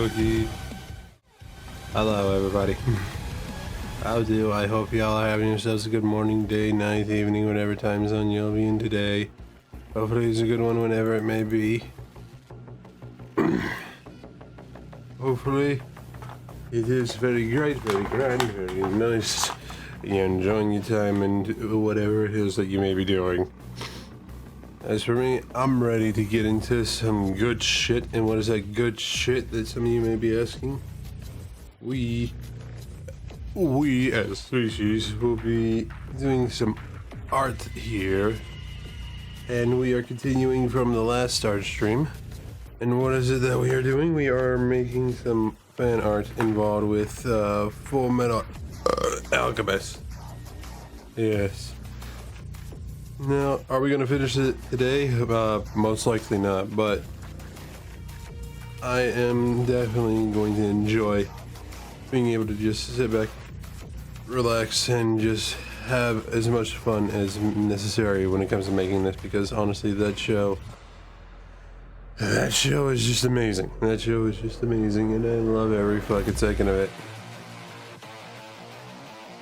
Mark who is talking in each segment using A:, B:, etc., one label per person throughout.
A: Cookie. Hello, everybody. How do? I hope y'all are having yourselves a good morning, day, night, evening, whatever time zone you'll be in today. Hopefully it's a good one whenever it may be. Hopefully it is very great, very grand, very nice. You're enjoying your time and whatever it is that you may be doing. As for me, I'm ready to get into some good shit. And what is that good shit that some of you may be asking? We as species will be doing some art here. And we are continuing from the last art stream. And what is it that we are doing? We are making some fan art involved with Full Metal Alchemist. Yes. Now, are we going to finish it today? Most likely not, but I am definitely going to enjoy being able to just sit back, relax, and just have as much fun as necessary when it comes to making this, because honestly, that show is just amazing. That show is just amazing, and I love every fucking second of it.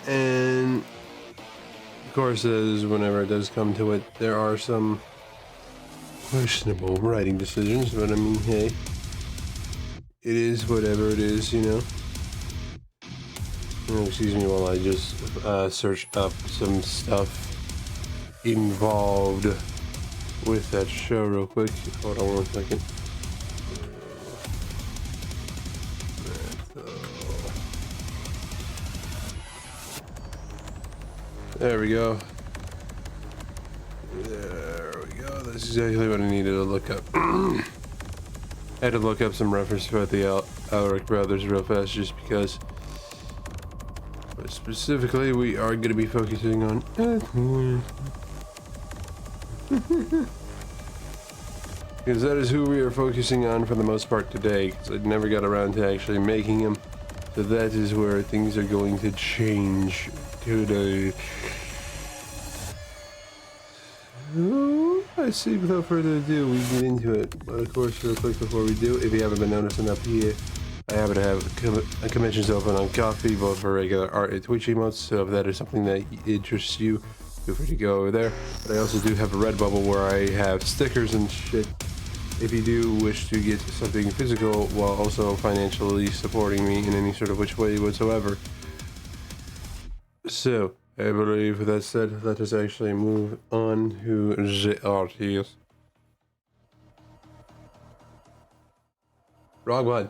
A: And of course, as whenever it does come to it, there are some questionable writing decisions, but I mean, hey, it is whatever it is, you know. Oh, excuse me while I just search up some stuff involved with that show real quick. Hold on one second. There we go. There we go. That's exactly what I needed to look up. I had to look up some reference about the Alric brothers real fast just because. But specifically, we are going to be focusing on. Because that is who we are focusing on for the most part today. Because I never got around to actually making him. So that is where things are going to change today. Oh, I see, without further ado, we get into it. But of course, real quick before we do, if you haven't been noticing up here, I happen to have commissions open on Coffee, both for regular art and Twitch emotes, so if that is something that interests you, feel free to go over there. But I also do have a Redbubble where I have stickers and shit, if you do wish to get something physical while also financially supporting me in any sort of which way whatsoever. So, I believe with that said, let us actually move on to the art here. Wrong one.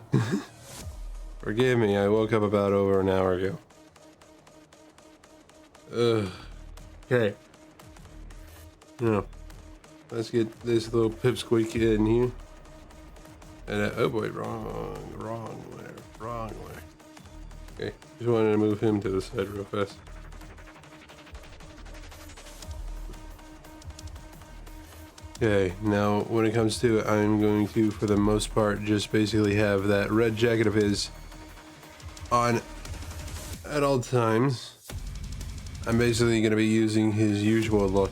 A: Forgive me, I woke up about over an hour ago. Okay. Now, let's get this little pipsqueak in here. And oh boy, wrong way. Okay, just wanted to move him to the side real fast. Okay, now when it comes to it, I'm going to, for the most part, just basically have that red jacket of his on at all times. I'm basically going to be using his usual look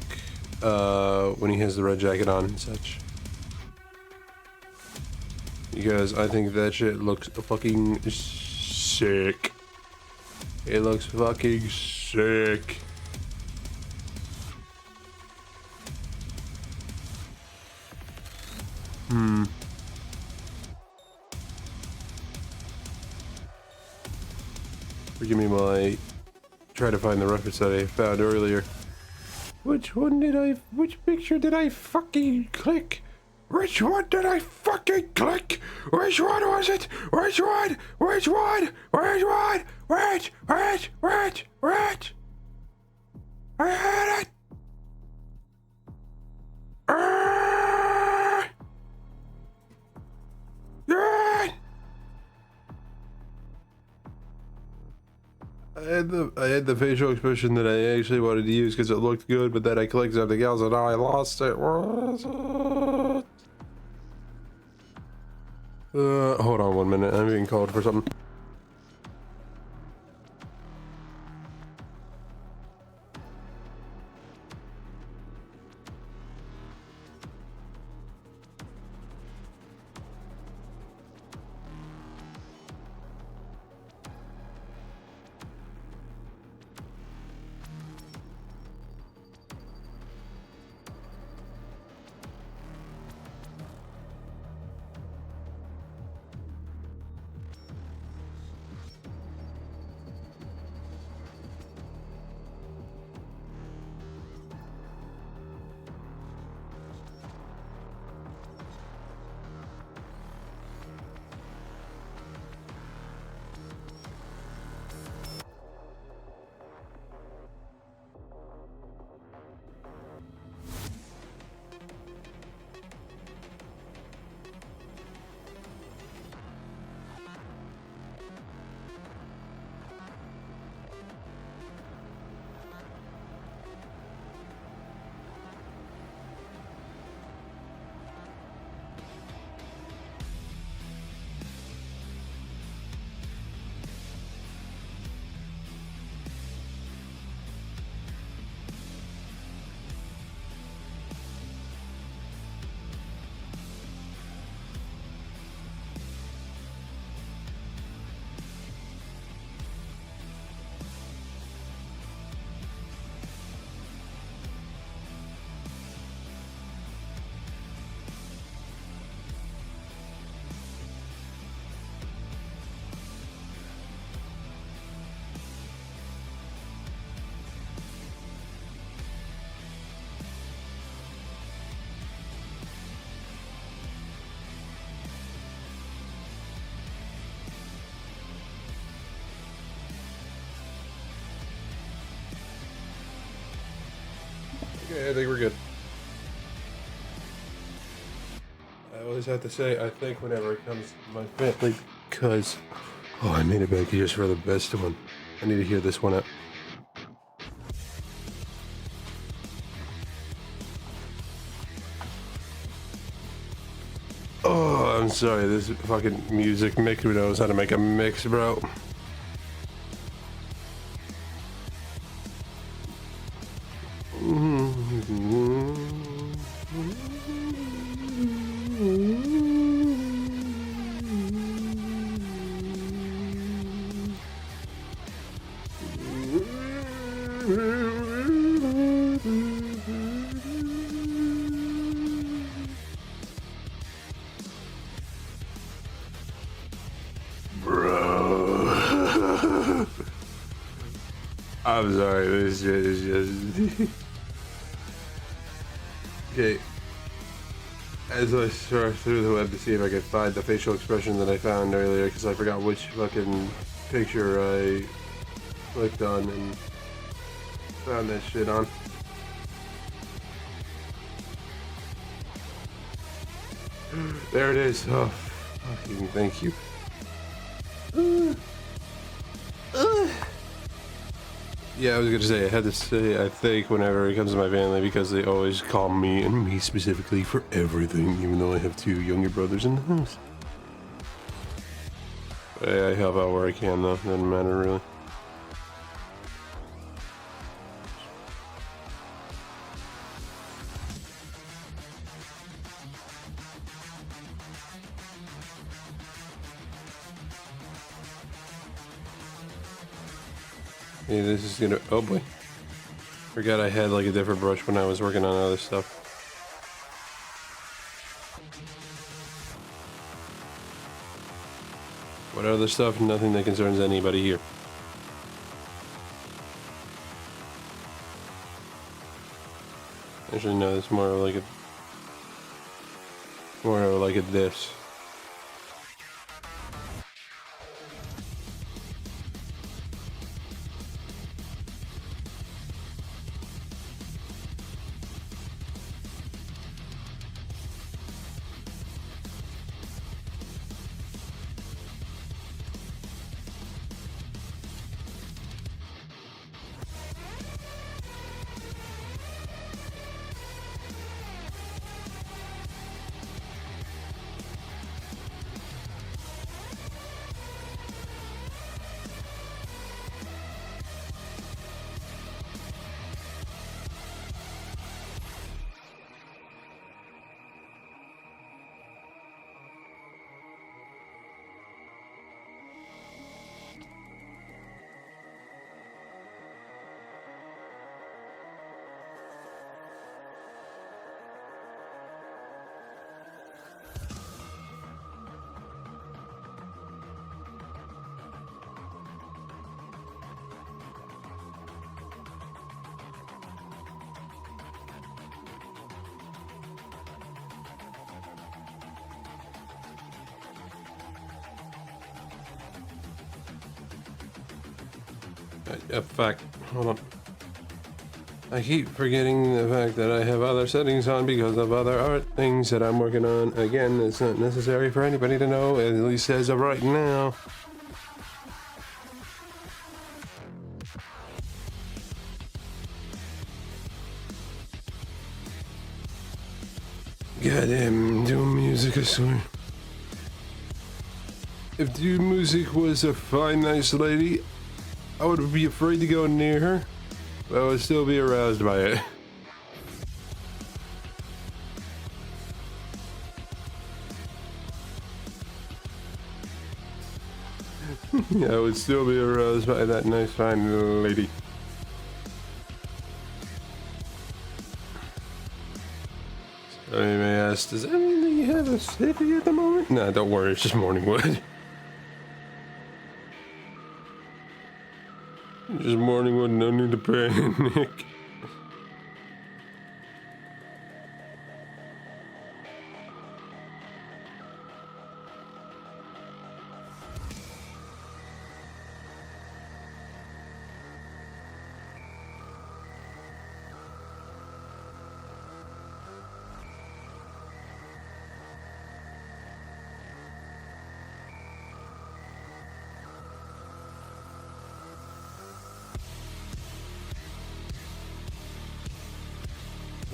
A: when he has the red jacket on and such. Because I think that shit looks fucking sick. It looks fucking sick. Forgive me while I try to find the reference that I found earlier. Which picture did I fucking click? Which one did I fucking click? Which one was it? Which one? I had it! Yeah! I had the facial expression that I actually wanted to use because it looked good, but then I clicked something else and now I lost it. Hold on 1 minute. I'm being called for something. Okay, I think we're good. I always have to say I think whenever it comes to my family because oh, I made it back here for the best one. I need to hear this one out. Oh, I'm sorry. This fucking music mix who knows how to make a mix, bro. Bro. I'm sorry, this shit is just... Okay. As I search through the web to see if I could find the facial expression that I found earlier, because I forgot which fucking picture I clicked on and found that shit on. There it is. Oh, fucking thank you. Yeah, I was gonna say, I had to say, I think, whenever it comes to my family, because they always call me, and me specifically, for everything, even though I have two younger brothers in the house. But I help out where I can, though. Doesn't matter, really. Yeah, this is gonna... Oh, boy. Forgot I had, like, a different brush when I was working on other stuff. What other stuff? Nothing that concerns anybody here. Actually, no, it's more like a... More like a this. Fuck. Hold on. I keep forgetting the fact that I have other settings on because of other art things that I'm working on. Again, it's not necessary for anybody to know, at least as of right now. Goddamn, doing music, I swear. If doing music was a fine, nice lady, I would be afraid to go near her, but I would still be aroused by it. I would still be aroused by that nice, fine lady. So you may ask, does that mean that you have a city at the moment? Nah, don't worry, it's just morning wood. Just morning wood, no need to panic.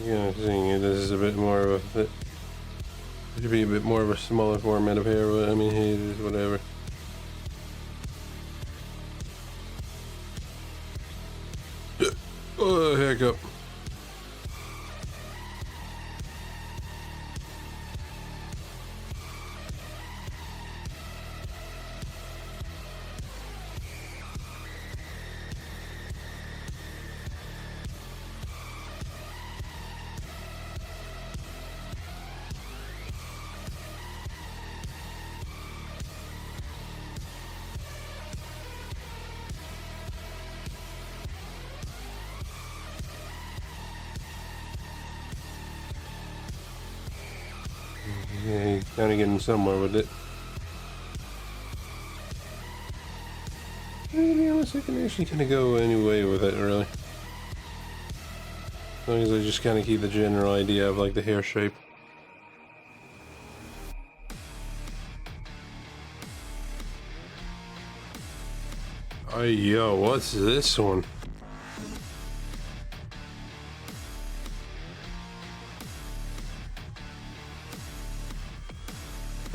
A: Yeah, seeing it, this is a bit more of a... It should be a bit more of a smaller format of hair, but I mean, hey, it is whatever. Oh, hiccup. Yeah, he's kind of getting somewhere with it. To be honest, I can actually kind of go any way with it, really. As long as I just kind of keep the general idea of, like, the hair shape. Oh, yo, what's this one?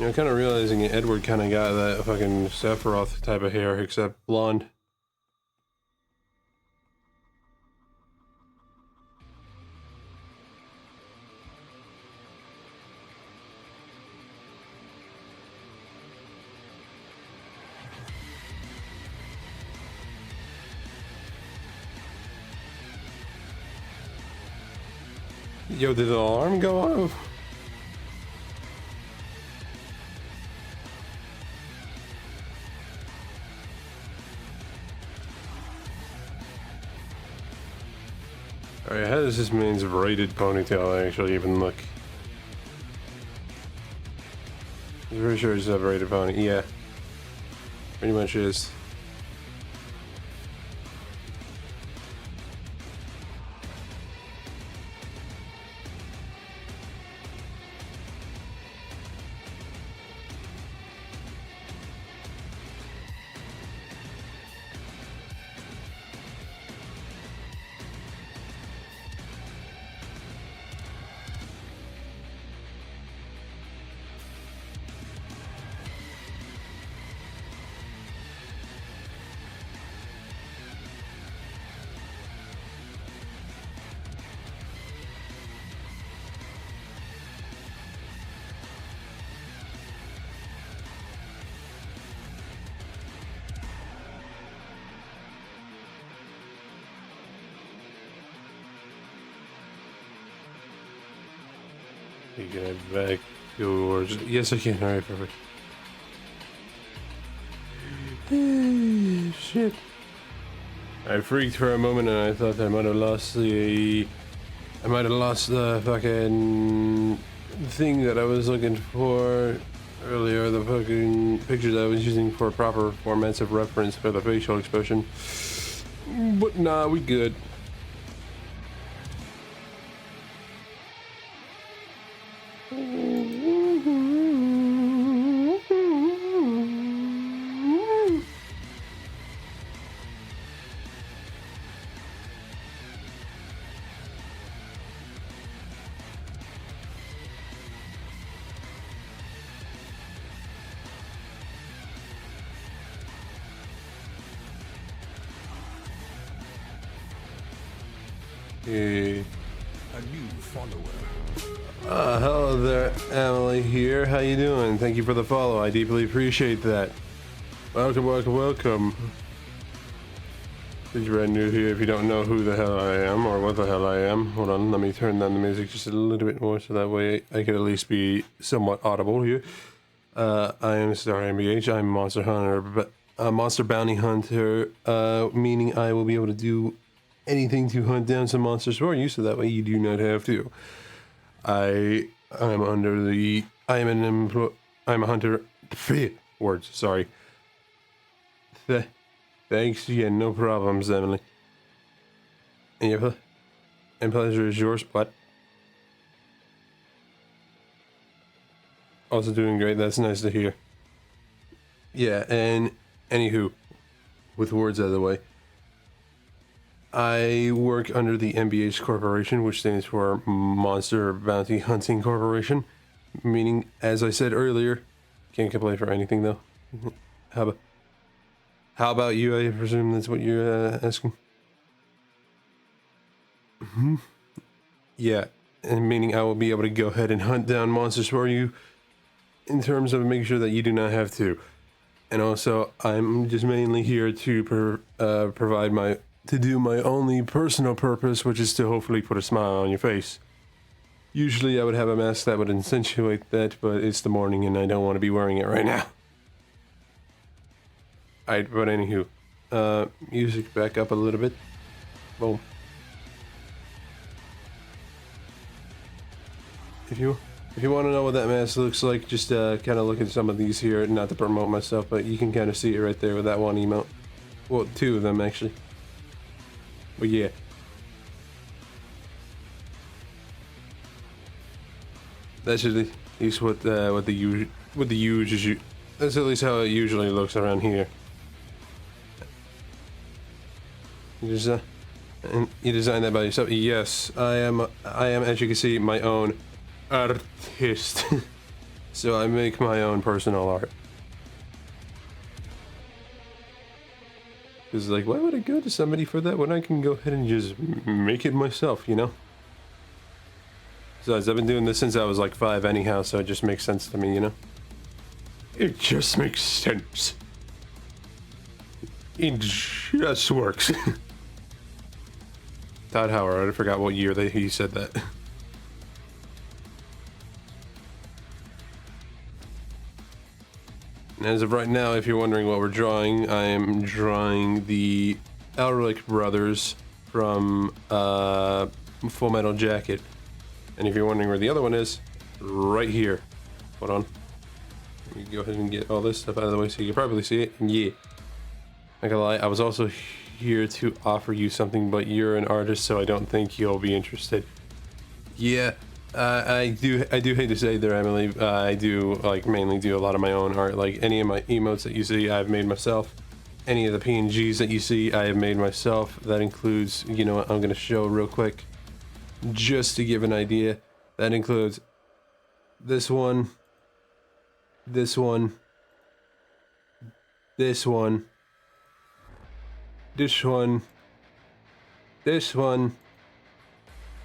A: You know, kind of realizing Edward kind of got that fucking Sephiroth type of hair, except blonde. Yo, did the alarm go off? Alright, how does this man's braided ponytail actually even look? I'm pretty sure it's a braided pony. Yeah. Pretty much is. You can head back yours. Yes, I can. Alright, perfect. Shit. I freaked for a moment and I thought I might have lost the... I might have lost the fucking thing that I was looking for earlier, the fucking picture that I was using for proper formats of reference for the facial expression. But nah, we good. Hey.
B: A new follower.
A: Hello there, Emily here. How you doing? Thank you for the follow. I deeply appreciate that. Welcome, welcome, welcome. If you're brand new here, if you don't know who the hell I am or what the hell I am, hold on, let me turn down the music just a little bit more so that way I can at least be somewhat audible here. I am Star MBH. I'm a monster hunter, but a monster bounty hunter, meaning I will be able to do anything to hunt down some monsters for you, so that way you do not have to. I'm a hunter. Words, sorry. Thanks, yeah, no problems, Emily. And pleasure is yours, what? Also doing great, that's nice to hear. Yeah, and anywho, with words out of the way. I work under the MBH Corporation, which stands for Monster Bounty Hunting Corporation. Meaning, as I said earlier, can't complain for anything though. How about you? I presume that's what you're asking. Yeah, and meaning I will be able to go ahead and hunt down monsters for you in terms of making sure that you do not have to. And also, I'm just mainly here to do my only personal purpose, which is to hopefully put a smile on your face. Usually I would have a mask that would accentuate that, but it's the morning and I don't want to be wearing it right now. Alright, but anywho, music back up a little bit. Boom. If you want to know what that mask looks like, just kind of look at some of these here. Not to promote myself, but you can kind of see it right there with that one emote. Well, two of them actually. But yeah. That's at least what the usual. That's at least how it usually looks around here. You designed that by yourself? Yes, I am, as you can see, my own artist. So I make my own personal art. Because, like, why would I go to somebody for that when I can go ahead and just make it myself, you know? Besides, I've been doing this since I was like 5 anyhow, so it just makes sense to me, you know? It just makes sense. It just works. Todd Howard, I forgot what year he said that. And as of right now, if you're wondering what we're drawing, I am drawing the Elric brothers from Full Metal Jacket. And if you're wondering where the other one is, right here. Hold on. Let me go ahead and get all this stuff out of the way so you can probably see it. Yeah. Not gonna lie, I was also here to offer you something, but you're an artist, so I don't think you'll be interested. Yeah. I do hate to say there, Emily, I do like mainly do a lot of my own art. Like any of my emotes that you see, I've made myself. Any of the PNGs that you see, I have made myself. That includes, you know what, I'm gonna show real quick, just to give an idea. That includes this one, this one, this one, this one, this one,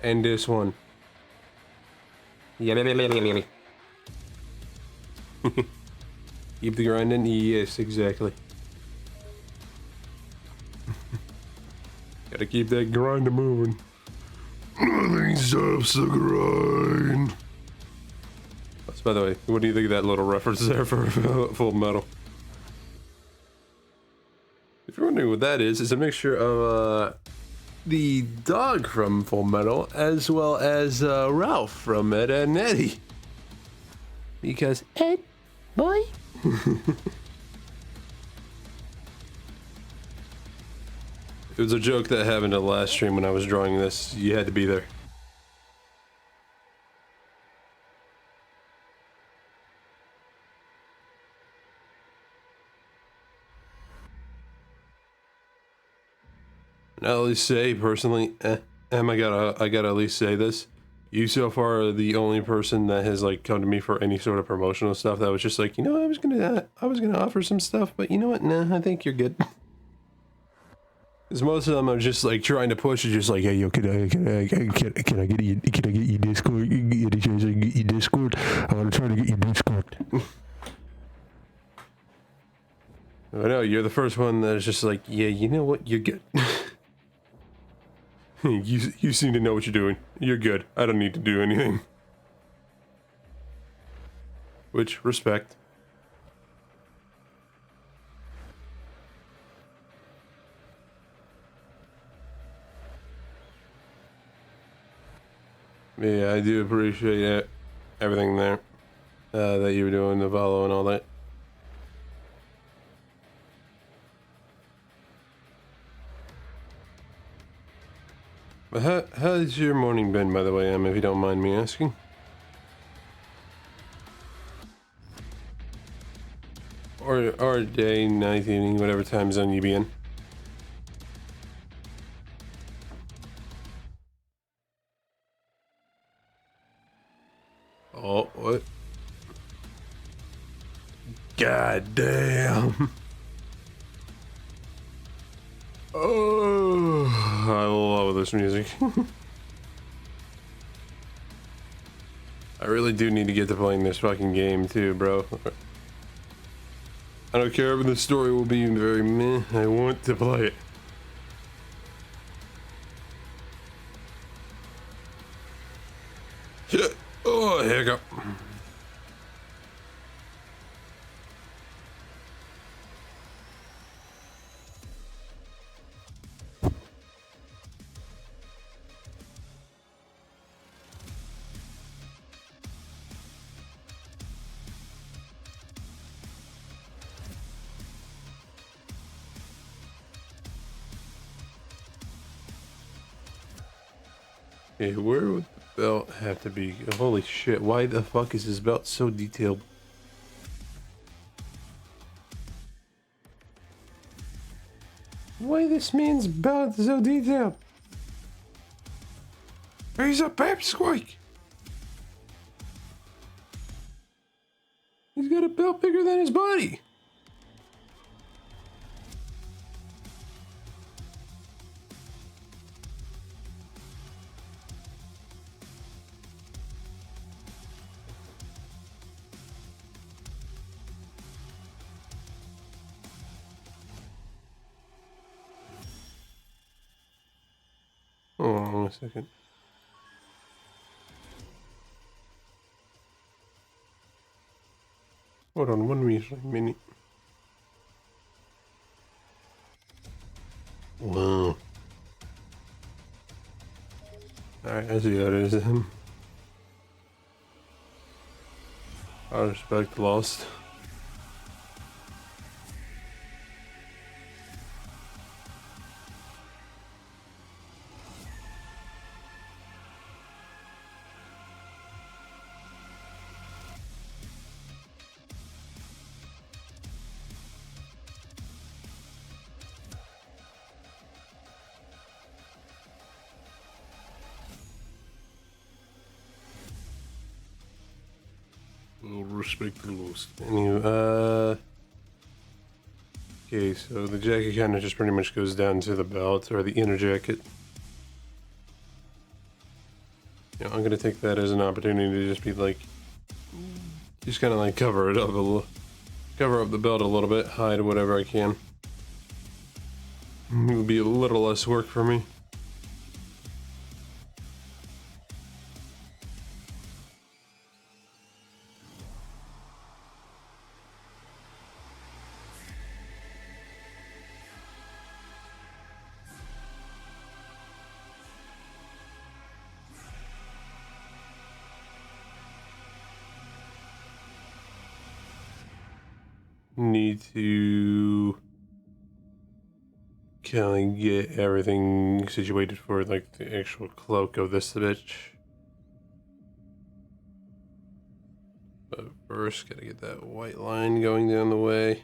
A: and this one. Yeah. Keep the grinding? Yes, exactly. Gotta keep that grind moving. Nothing stops the grind. By the way, what do you think of that little reference there for Full Metal? If you're wondering what that is, it's a mixture of the dog from Full Metal, as well as Ralph from Ed, Edd n Eddy. Because Ed, boy. It was a joke that happened in the last stream when I was drawing this. You had to be there. And I'll at least say, personally, I gotta at least say this. You so far are the only person that has like come to me for any sort of promotional stuff that was just like, you know, I was gonna offer some stuff, but you know what? Nah, I think you're good. Because most of them are just like trying to push it, just like, hey, yo, can I get your Discord? Get your Discord? I want to try to get your Discord. I know you're the first one that's just like, yeah, you know what? You're good. You seem to know what you're doing. You're good. I don't need to do anything. Which, respect. Yeah, I do appreciate everything there that you were doing, the follow and all that. But how's your morning been, by the way, if you don't mind me asking? Or day, night, evening, whatever time zone you be in. God damn. Oh, I love this music. I really do need to get to playing this fucking game too, bro. I don't care if the story will be very meh. I want to play it. Shit. Oh, hiccup. Okay, where would the belt have to be? Holy shit, why the fuck is this belt so detailed? Why this man's belt so detailed? He's a pipsqueak! He's got a belt bigger than his body! Hold on a second. Hold on one minute. Wow. Alright, I see how it is. I respect lost. We'll respect the lost. Anyway, okay, so the jacket kind of just pretty much goes down to the belt, or the inner jacket. You know, I'm gonna take that as an opportunity to just be like, just kind of like cover it up a little, cover up the belt a little bit, hide whatever I can. It would be a little less work for me. Need to kind of get everything situated for like the actual cloak of this bitch. But first, gotta get that white line going down the way.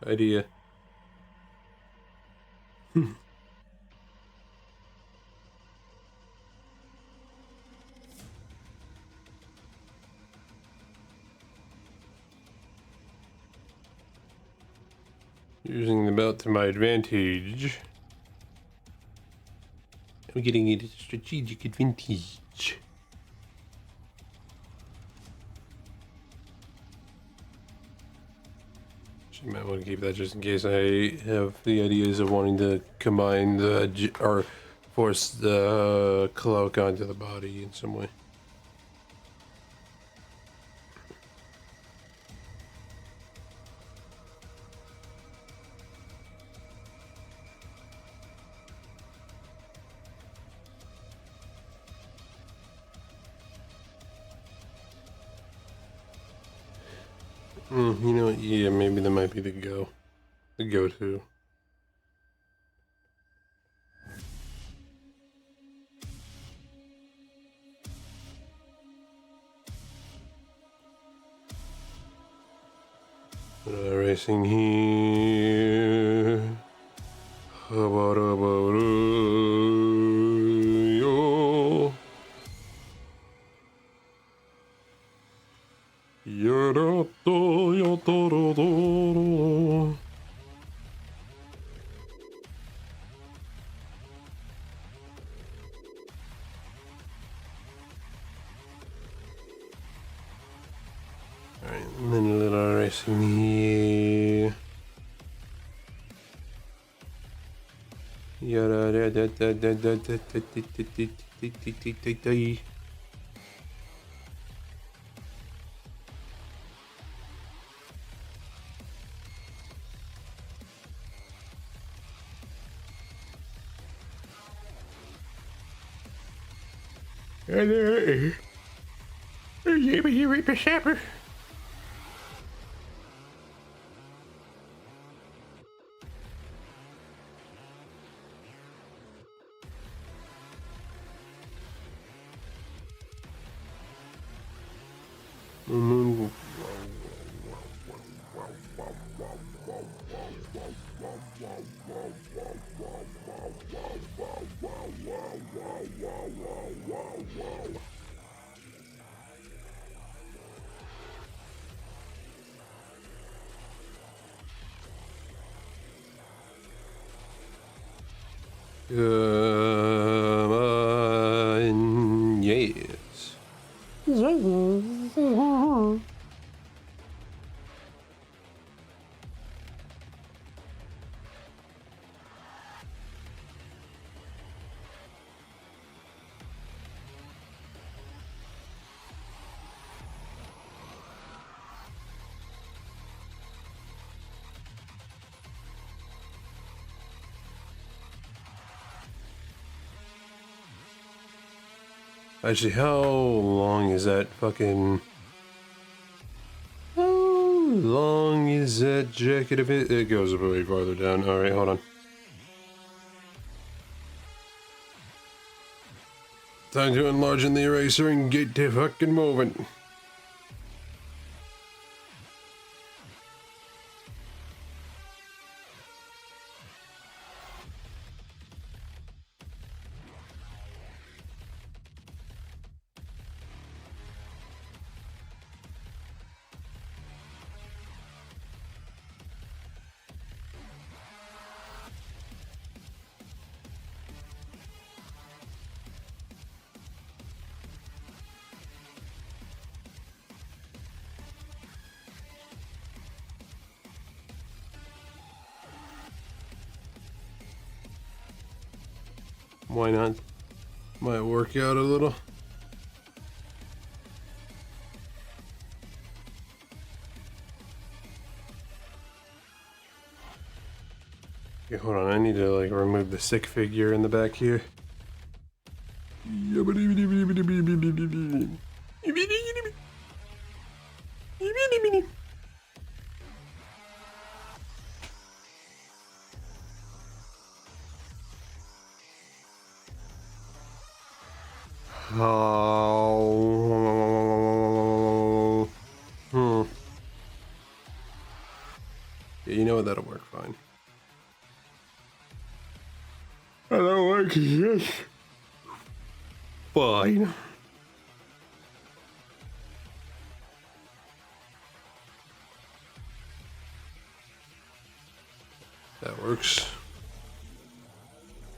A: Idea. Using the belt to my advantage. I'm getting it at a strategic advantage. You might want to keep that just in case I have the ideas of wanting to combine the or force the cloak onto the body in some way. You know what? Yeah, maybe that might be the go-to. Racing here. Yo. Yarato, yotoro. Alright, and then a little racing here. Yada da da da da da da da. Come on, yes. Actually, how long is that fucking... How long is that jacket of it? It goes way farther down. Alright, hold on. Time to enlarge in the eraser and get to fucking moving. Why not? Might work out a little. Okay, hold on. I need to like remove the stick figure in the back here. Oh. Yeah, you know what? That'll work fine. That'll work, yes. Fine. That works.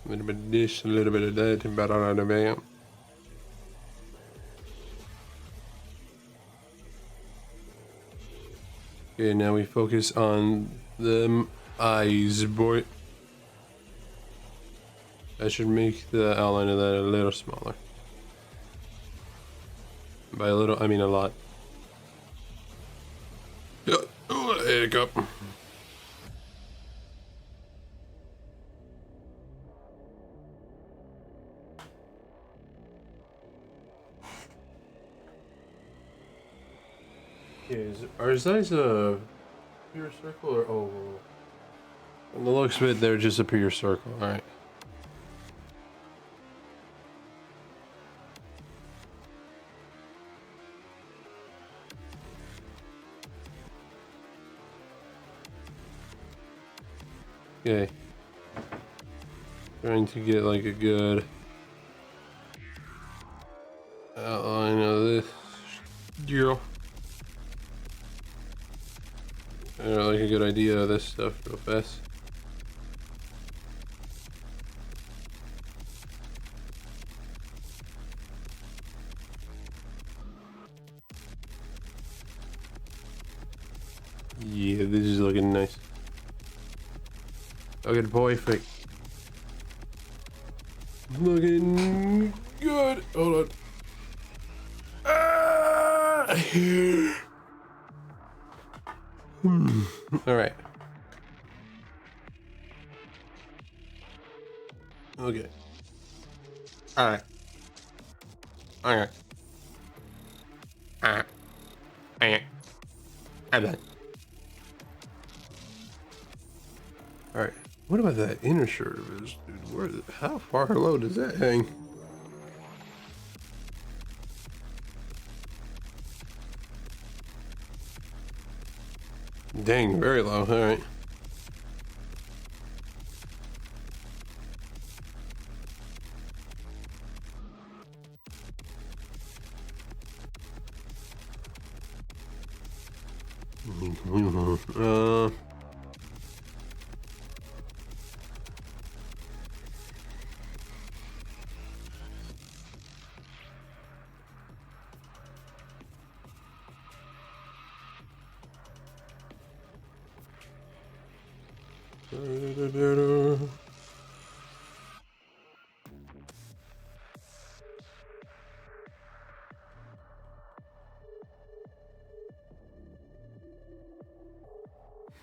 A: A little bit of this, a little bit of that, about on the bam. Okay, now we focus on the eyes, boy. I should make the outline of that a little smaller. By a little, I mean a lot. Yeah, oh, hiccup. Are his eyes a pure circle or oval? From the looks of it, they're just a pure circle. Alright. Okay. Trying to get like a good outline of this deal. Like a good idea of this stuff real fast. Yeah, this is looking nice. Looking perfect. Looking good. Hold on. Ah! All right. Okay. All right. All right. All right. All right. I'm done. All right. What about that inner shirt of his, dude? Where? How far low does that hang? Dang, very low. All right. Uh.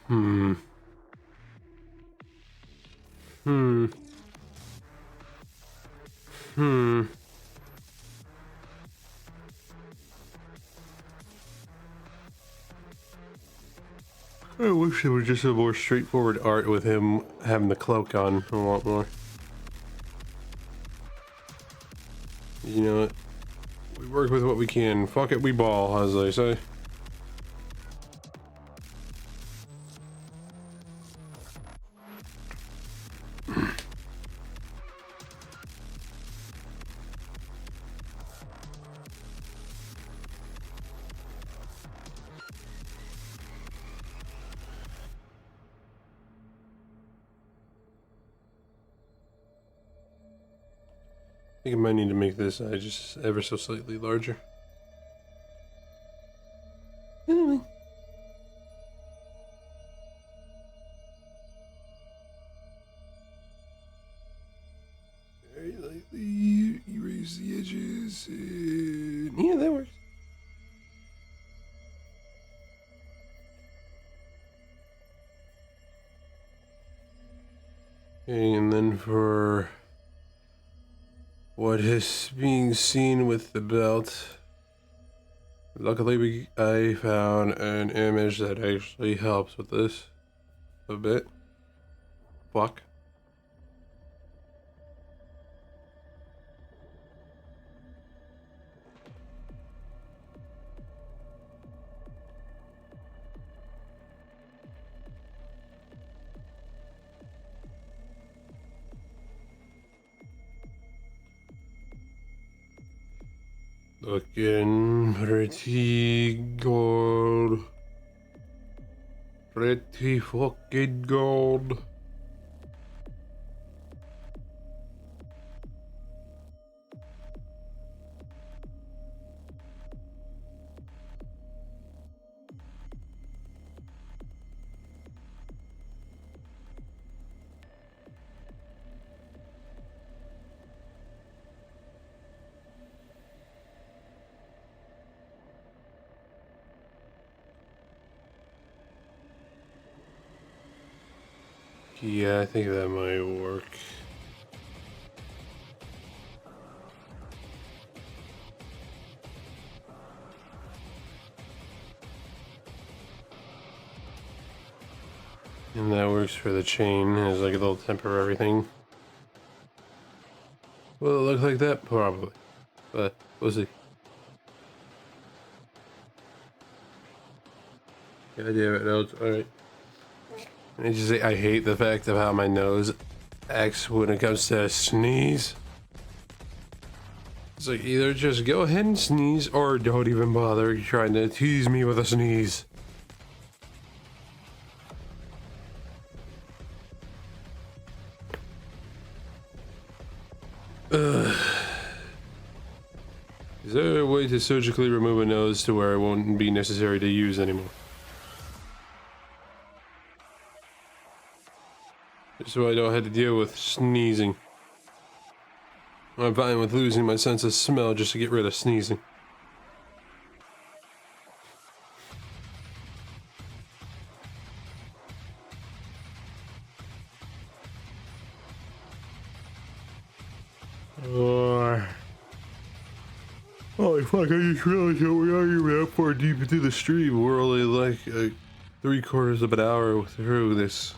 A: Hmm. Hmm. Hmm. I wish it was just a more straightforward art with him having the cloak on a lot more. You know what? We work with what we can. Fuck it, we ball, as they say. I think I might need to make this just ever so slightly larger. Anyway. Very lightly erase the edges. And yeah, that works. Okay, and then for what is being seen with the belt, luckily I found an image that actually helps with this a bit. Fuck. Looking pretty gold. Pretty fucking gold. Yeah, I think that might work. And that works for the chain as like a little temporary thing. Will it look like that? Probably. But we'll see. God damn it, no, alright. And I just say I hate the fact of how my nose acts when it comes to sneeze. It's like either just go ahead and sneeze or don't even bother trying to tease me with a sneeze. Ugh. Is there a way to surgically remove a nose to where it won't be necessary to use anymore? Just so I don't have to deal with sneezing. I'm fine with losing my sense of smell just to get rid of sneezing. Holy fuck, I just realized that we're not even that far deep into the stream. We're only like 3/4 of an hour through this.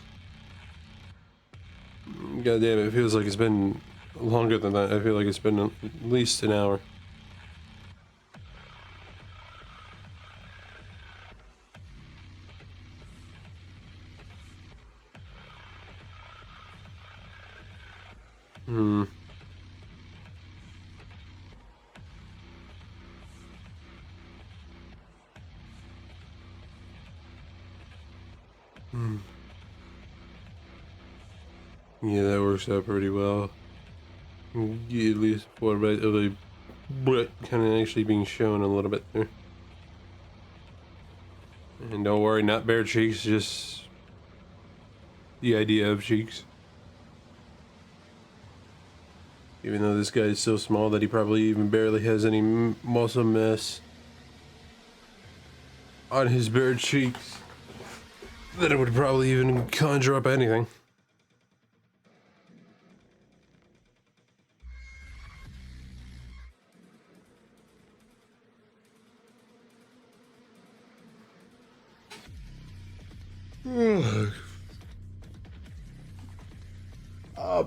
A: God damn, it feels like it's been longer than that. I feel like it's been at least an hour. Yeah, that works out pretty well. Get at least one bit of the kind of actually being shown a little bit there. And don't worry, not bare cheeks, just the idea of cheeks. Even though this guy is so small that he probably even barely has any muscle mass on his bare cheeks, that it would probably even conjure up anything.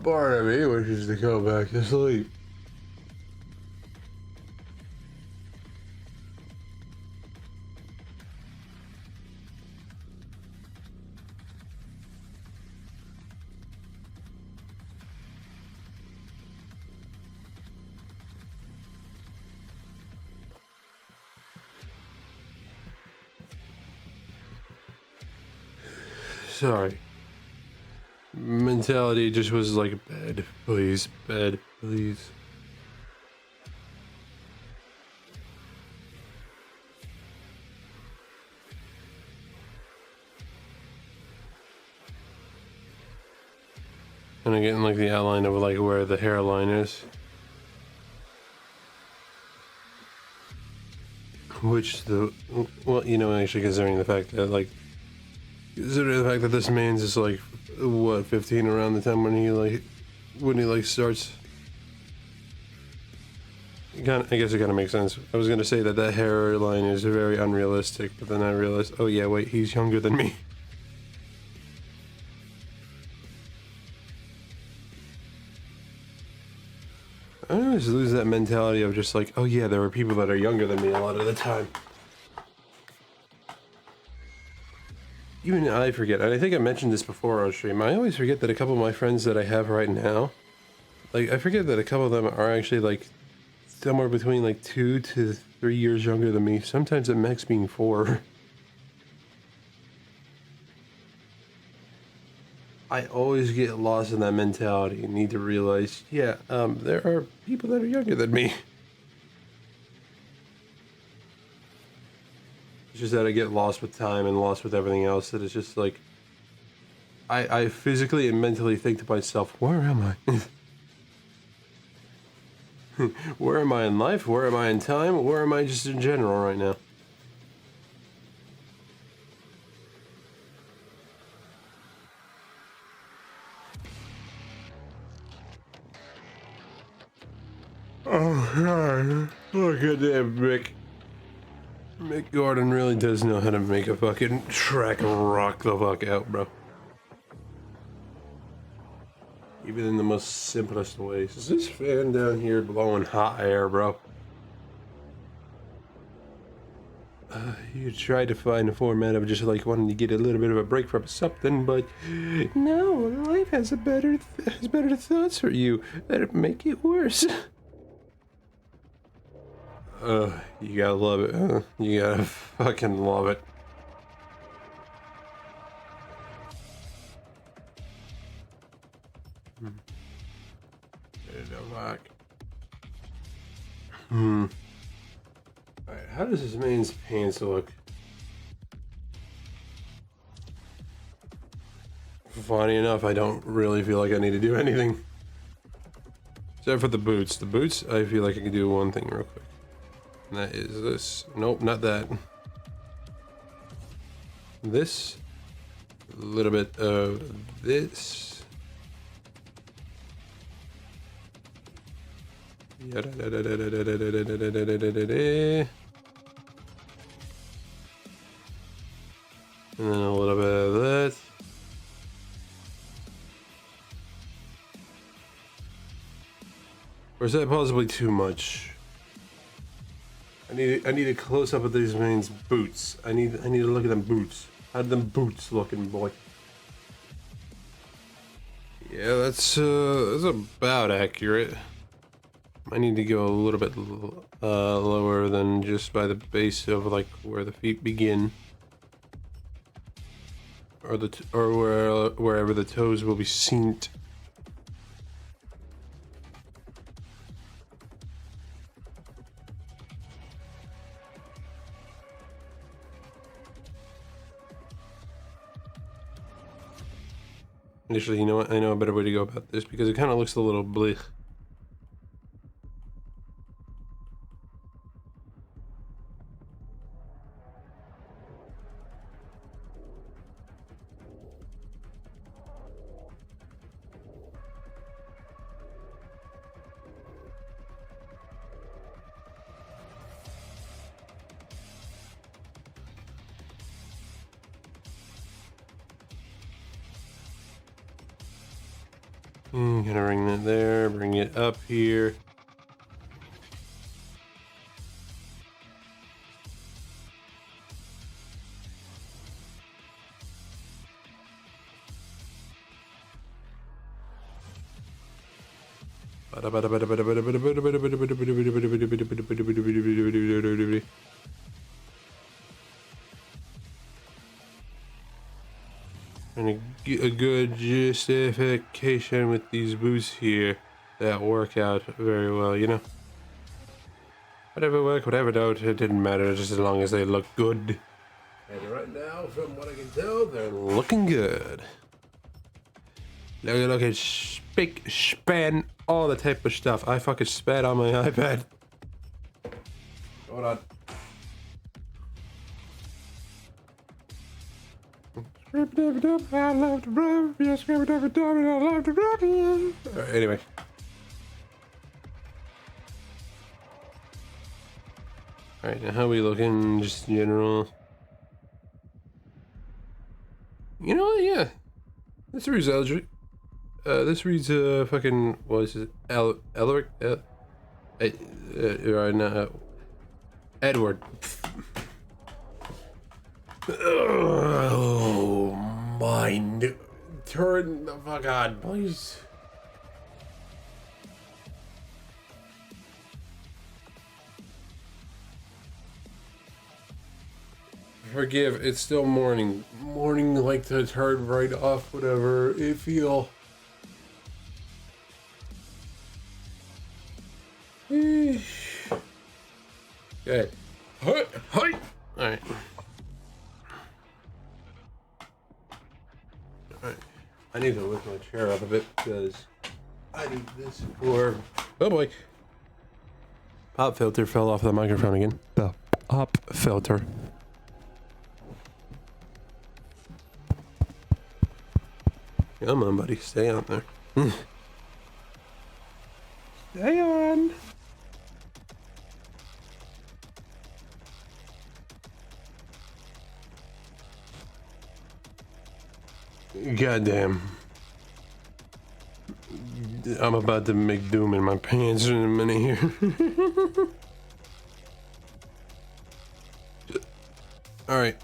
A: Part of me wishes to go back to sleep. Sorry. Mentality just was like, bed, please, bed, please. And I'm getting like the outline of like where the hairline is. Which well, you know, actually considering the fact that this man's is like, what, 15 around the time when he starts. I guess it kind of makes sense. I was gonna say that hairline is very unrealistic, but then I realized, oh yeah, wait, he's younger than me. I always lose that mentality of just like, oh yeah, there are people that are younger than me a lot of the time. Even I forget, and I think I mentioned this before on stream, I always forget that a couple of my friends that I have right now, like, I forget that a couple of them are actually, like, somewhere between, like, 2 to 3 years younger than me, sometimes at max being 4. I always get lost in that mentality and need to realize, yeah, there are people that are younger than me. It's just that I get lost with time and lost with everything else, that it's just like, I physically and mentally think to myself, where am I? Where am I in life? Where am I in time? Where am I just in general right now? Oh god, look at that Mick. Mick Gordon really does know how to make a fucking track rock the fuck out, bro. Even in the most simplest ways. Is this fan down here blowing hot air, bro? You tried to find a format of just like wanting to get a little bit of a break from something, but no, life has better thoughts for you that make it worse. You gotta love it, huh? You gotta fucking love it. Alright, how does this man's pants look? Funny enough, I don't really feel like I need to do anything. Except for the boots. The boots, I feel like I can do one thing real quick. And that is this. Nope, not that. This. A little bit of this. And then a little bit of that. Or is that possibly too much? I need a close up of these man's boots. I need to look at them boots. How do them boots looking, boy? Yeah, that's about accurate. I need to go a little bit lower than just by the base of like where the feet begin, or wherever the toes will be seen. Initially, you know what? I know a better way to go about this because it kind of looks a little bleak. Gonna bring that there, bring it up here. And a good justification with these boots here that work out very well, you know? Whatever work, whatever don't, it didn't matter just as long as they look good. And right now, from what I can tell, they're looking good. Look at spick, span, all the type of stuff. I fucking spat on my iPad. Hold on. I love to rub. Yes, I love to rub. Anyway. Alright, now how we looking? Just in general. You know what? Yeah. This reads Eldrick. This reads fucking. What is it? Elric? No, Edward. Oh, mind. Turn the fuck on, please. Forgive, it's still morning. Morning like to turn right off whatever it feel. Okay. Hi. Alright. Alright. I need to lift my chair up a bit because I need this for. Oh boy. Pop filter fell off the microphone again. The pop filter. Come on, buddy. Stay out there. Stay on. Goddamn. I'm about to make doom in my pants in a minute here. Alright.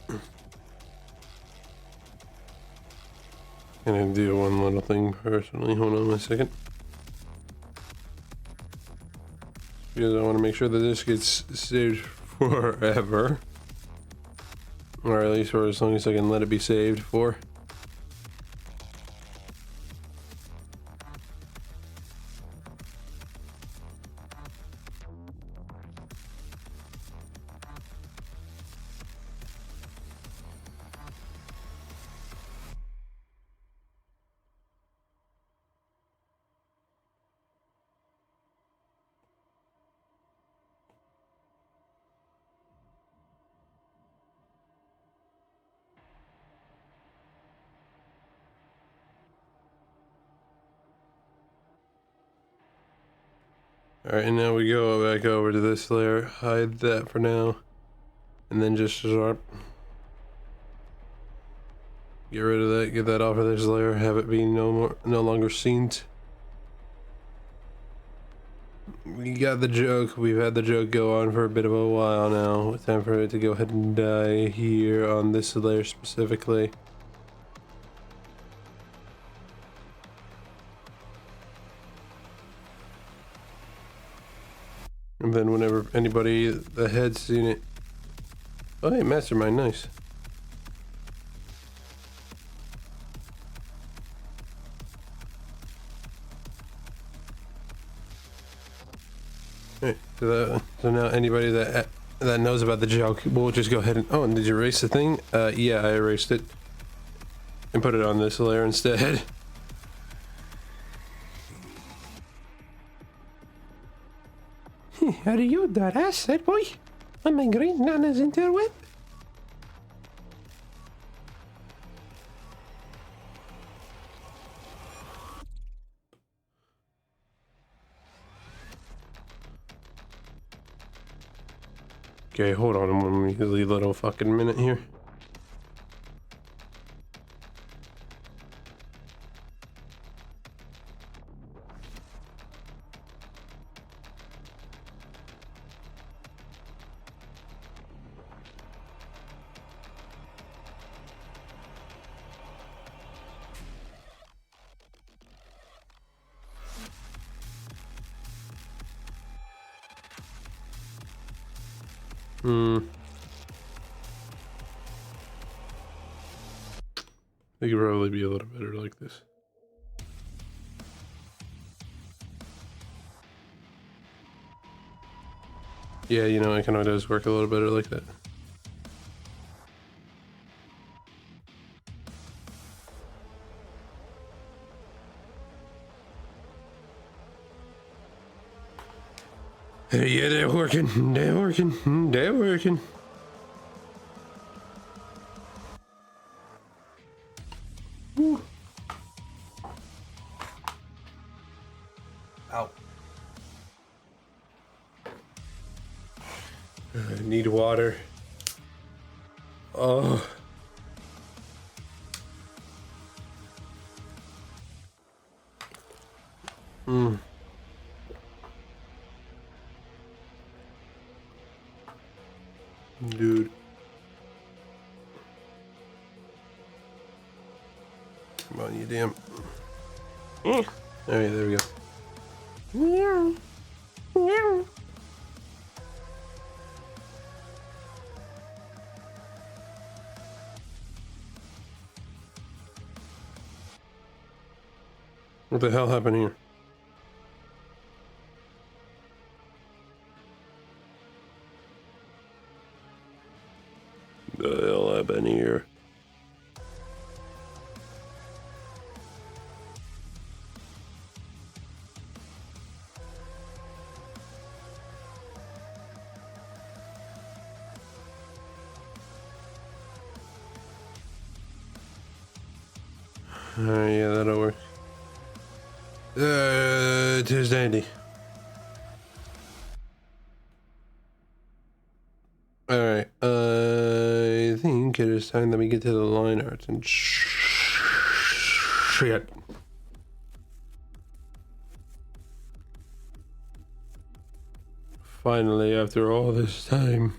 A: Gonna do one little thing personally. Hold on a second. Because I want to make sure that this gets saved forever. Or at least for as long as I can let it be saved for. Alright, and now we go back over to this layer, hide that for now, and then just sharp. Get rid of that, get that off of this layer, have it be no longer seen. We got the joke, we've had the joke go on for a bit of a while now. It's time for it to go ahead and die here on this layer specifically. And then whenever anybody that had seen it... Oh hey, mastermind, nice. Alright, so now anybody that knows about the joke, we'll just go ahead and... Oh, and did you erase the thing? Yeah, I erased it. And put it on this layer instead. How do you do that, said boy? I'm a great nana's interweb. Okay, hold on one measly little fucking minute here. They could probably be a little better like this. Yeah, you know, it kind of does work a little better like that. Yeah, they're working. They're working. They're working. Woo. Ow. I need water. Oh. Dude. Come on, you damn. Alright, there we go. Meow. Meow. What the hell happened here? The hell happened here? Alright, yeah, that'll work. Tis dandy. Alright, I think it is time that we get to the line art and shit. Finally, after all this time.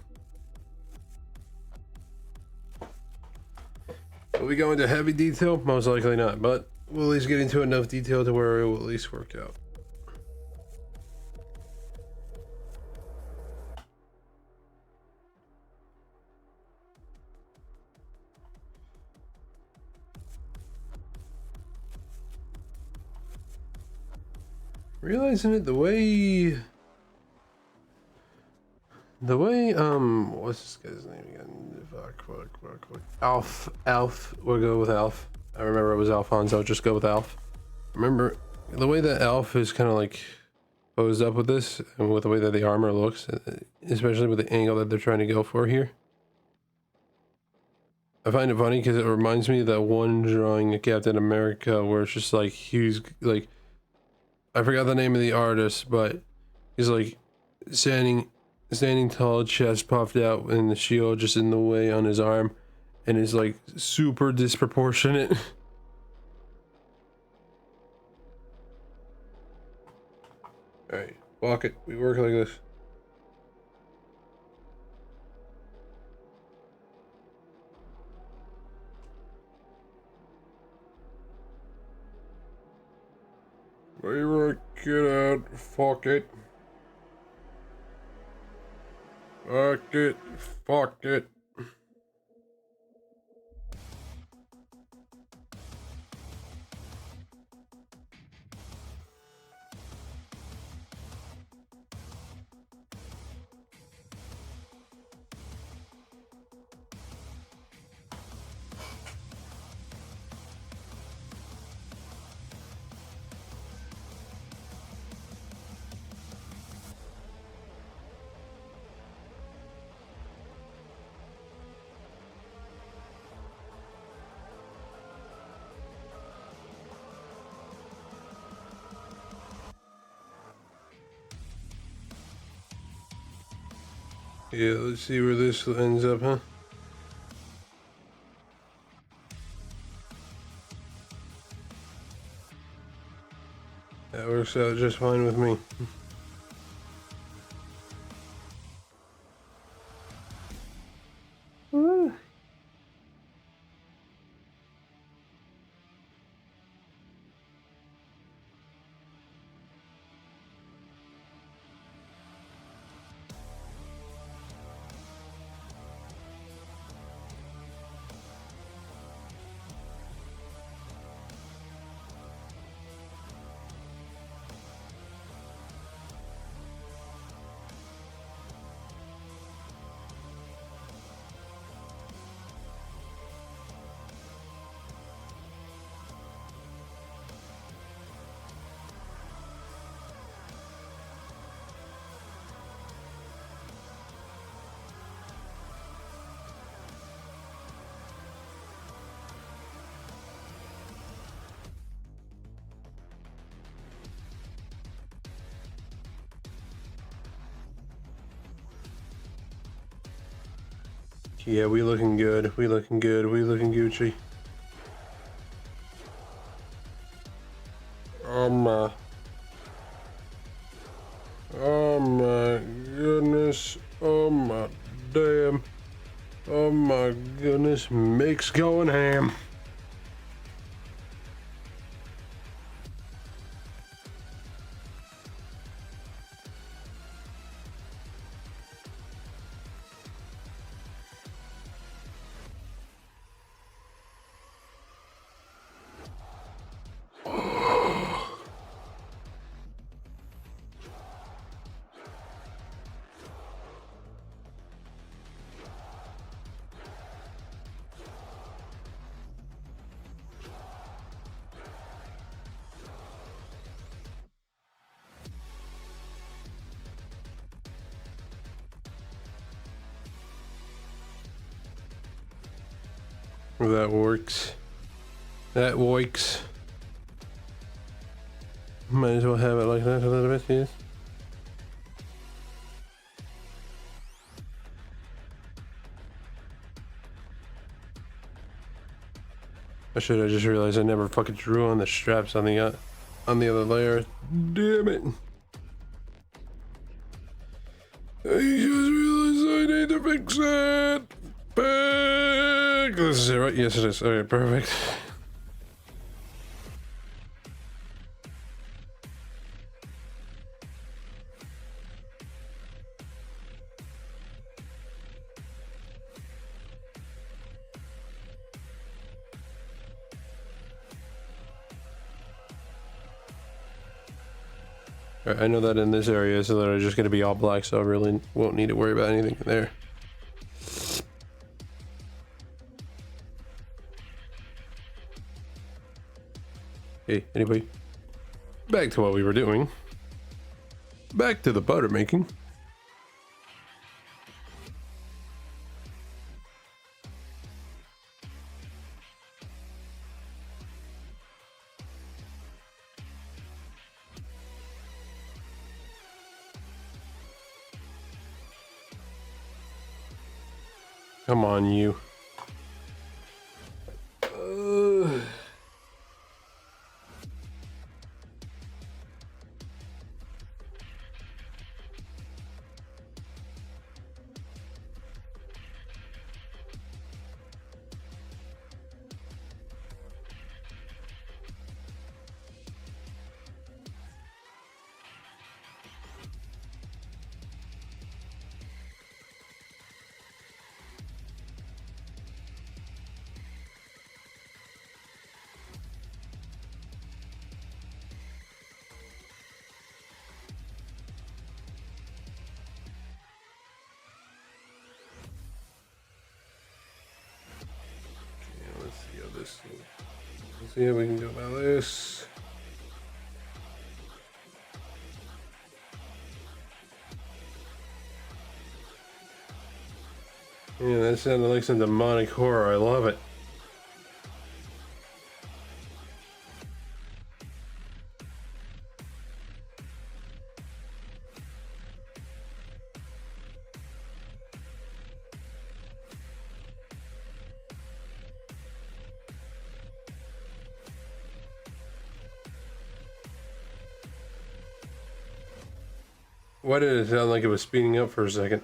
A: we go into heavy detail? Most likely not, but we'll at least get into enough detail to where it will at least work out. Realizing it, the way, what's this guy's name again? Fuck. Alf, we'll go with Alf. I remember it was Alfonso, just go with Alf. Remember, the way that Alf is kind of like posed up with this, and with the way that the armor looks, especially with the angle that they're trying to go for here. I find it funny because it reminds me of that one drawing of Captain America where it's just like, he's like, I forgot the name of the artist, but he's like standing tall, chest puffed out, and the shield just in the way on his arm, and it's like super disproportionate. Alright, walk it. We work like this. We work it out. Fuck it. Fuck it. Fuck it. Yeah, let's see where this ends up, huh? That works out just fine with me. Yeah, we looking good. We looking good. We looking Gucci. Oh my goodness. Oh my damn. Oh my goodness. Mix going ham. That works. That works. Might as well have it like that a little bit, yes. I should have just realized I never fucking drew on the straps on the other layer. Damn it. I just realized I need to fix it. This is it, right? Yes, it is. Okay, perfect. Alright, I know that in this area, so that are just going to be all black, so I really won't need to worry about anything in there. Hey, anybody? Back to what we were doing. Back to the butter making. Come on, you. Let's see how we can go about this. Yeah, that sounded like some demonic horror. I love it. Why did it sound like it was speeding up for a second?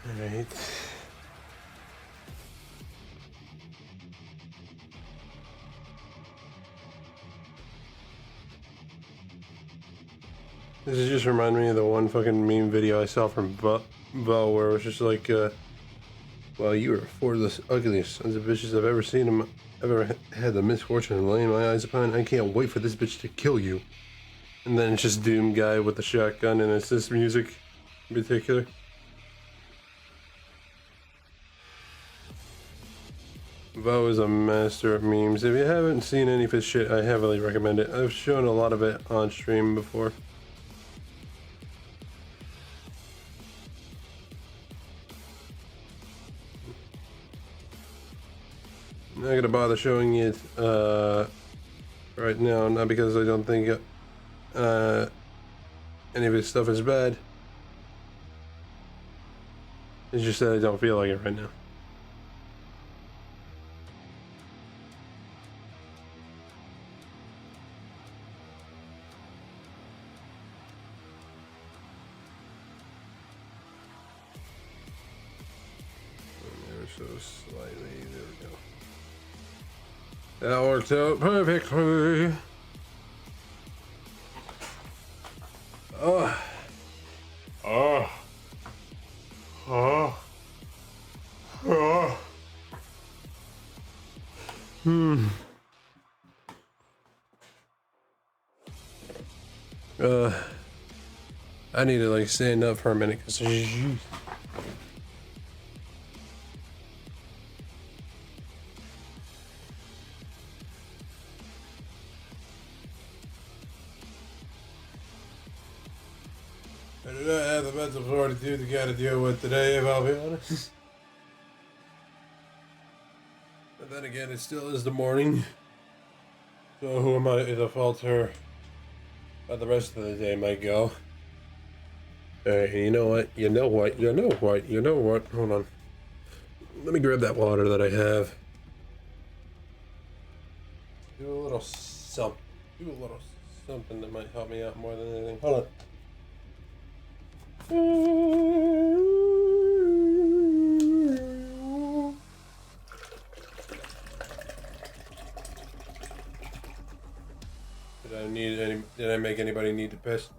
A: Alright. This is just remind me of the one fucking meme video I saw from Bo where it was just like, well, you are four of the ugliest sons of bitches I've ever seen him. I've ever had the misfortune of laying my eyes upon. I can't wait for this bitch to kill you. And then it's just Doom guy with the shotgun, and it's this music in particular. Vo is a master of memes. If you haven't seen any of his shit, I heavily recommend it. I've shown a lot of it on stream before. I'm not gonna bother showing it right now, not because I don't think any of his stuff is bad. It's just that I don't feel like it right now. So slightly, there we go. That worked out perfectly. Oh. Oh. Oh. Oh. I need to like stand up for a minute because I do not have the mental fortitude to gotta deal with today, if I'll be honest. But then again, it still is the morning. So who am I to falter how the rest of the day might go? Alright, you know what? You know what? You know what? You know what? Hold on. Let me grab that water that I have. Do a little something. Do a little something that might help me out more than anything. Hold on. Did I make anybody need to piss?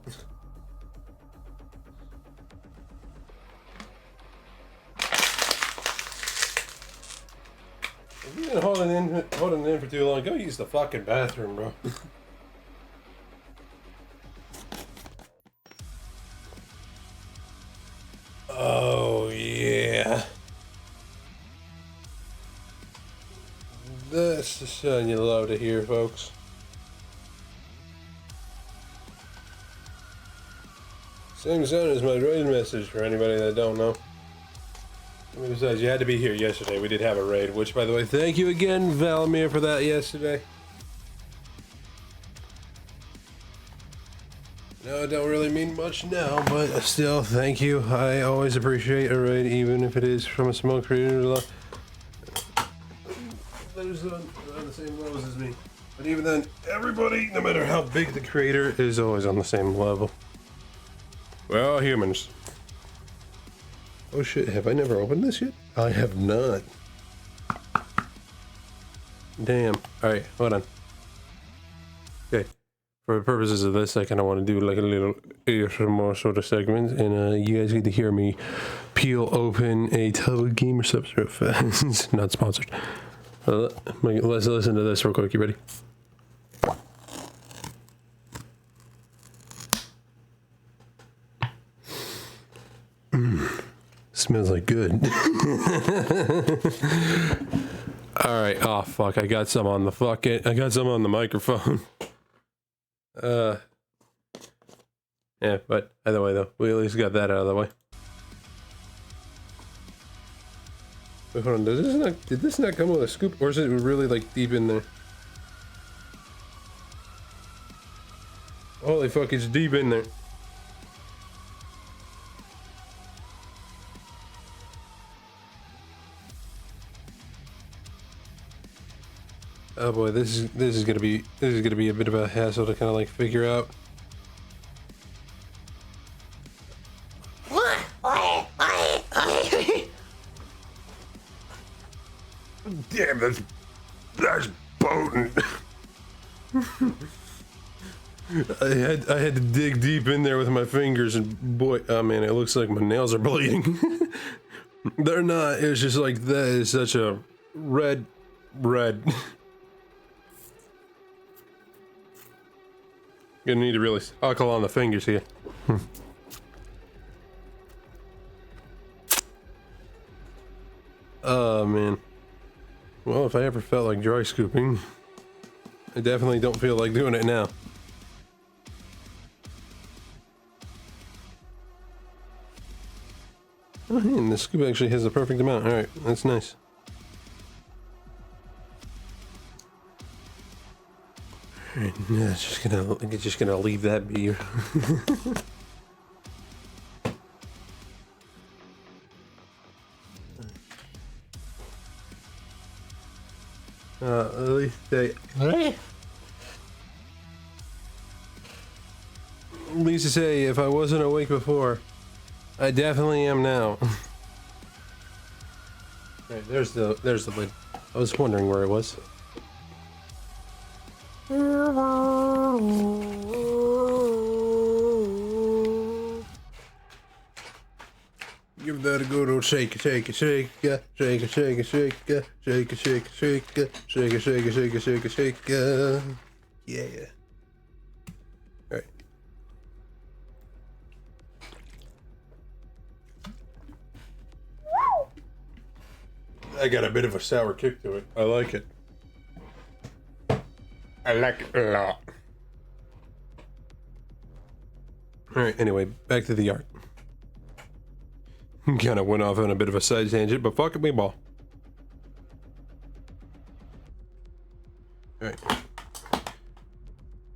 A: If you've been holding it in for too long, go use the fucking bathroom, bro. Oh yeah. That's the sound you love to hear, folks. Same sound as my raid message for anybody that don't know. I mean, besides, you had to be here yesterday. We did have a raid, which, by the way, thank you again, Valimir, for that yesterday. No, it don't really mean much now, but still, thank you. I always appreciate a raid, even if it is from a small creator that is on the same levels as me. But even then, everybody, no matter how big the creator, is always on the same level. We're all humans. Oh shit, have I never opened this yet? I have not. Damn. Alright, hold on. Okay. For the purposes of this, I kind of want to do like a little ASMR sort of segment, and you guys get to hear me peel open a tub of gamer subs real fast. Not sponsored. Let's listen to this real quick. You ready? Smells like good. Alright, oh fuck, I got some on the microphone. Yeah, but either way though, we at least got that out of the way. Wait, hold on, did this not come with a scoop, or is it really like deep in there? Holy fuck, it's deep in there. Oh boy, this is gonna be a bit of a hassle to kind of like figure out. Damn, that's potent. I had to dig deep in there with my fingers, and boy, oh man, it looks like my nails are bleeding. They're not. It's just like that is such a red. Gonna need to really suckle on the fingers here. Oh man. Well, if I ever felt like dry scooping, I definitely don't feel like doing it now. Oh, and the scoop actually has the perfect amount. All right, that's nice. All right, yeah, just gonna leave that be. At least to say, if I wasn't awake before, I definitely am now. Right, there's the lid. I was wondering where it was. Give that a good old shake, shake, shake, shake, shake, shake, shake, shake, shake, shake, shake, shake, shake, shake, shake. Yeah. All right. I got a bit of a sour kick to it. I like it. I like it a lot. Alright, anyway, back to the art. Kind of went off on a bit of a side tangent, but fuck it, we ball. Alright.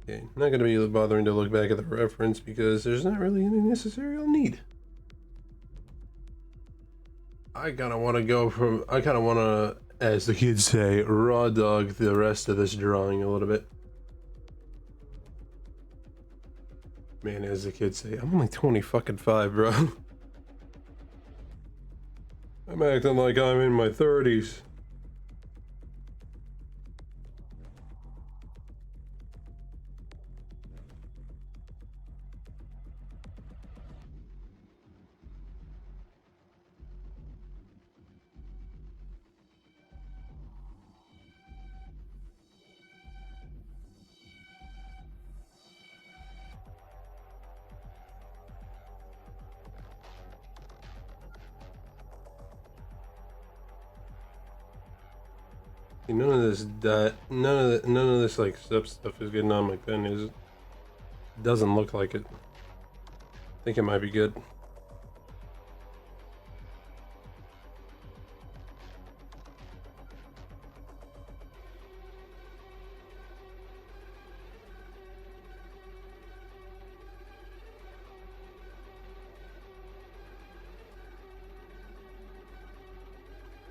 A: Okay, not gonna be bothering to look back at the reference because there's not really any necessary need. I kind of want to, as the kids say, raw dog the rest of this drawing a little bit. Man, as the kids say, I'm only 25, bro. I'm acting like I'm in my 30s. None of this like stuff is getting on my pen. Is it? Doesn't look like it. I think it might be good.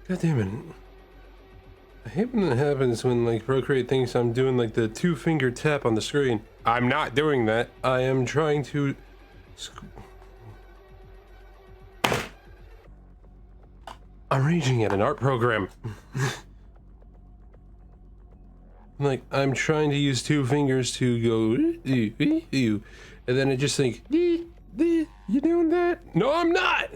A: God damn it. I hate when that happens when like Procreate thinks I'm doing like the 2-finger tap on the screen. I'm not doing that. I am trying to I'm raging at an art program. Like I'm trying to use 2 fingers to go and then I just think you doing that? No, I'm not.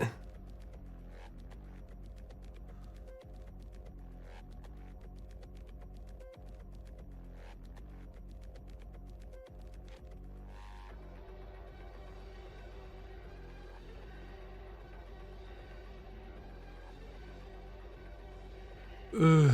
A: Ugh.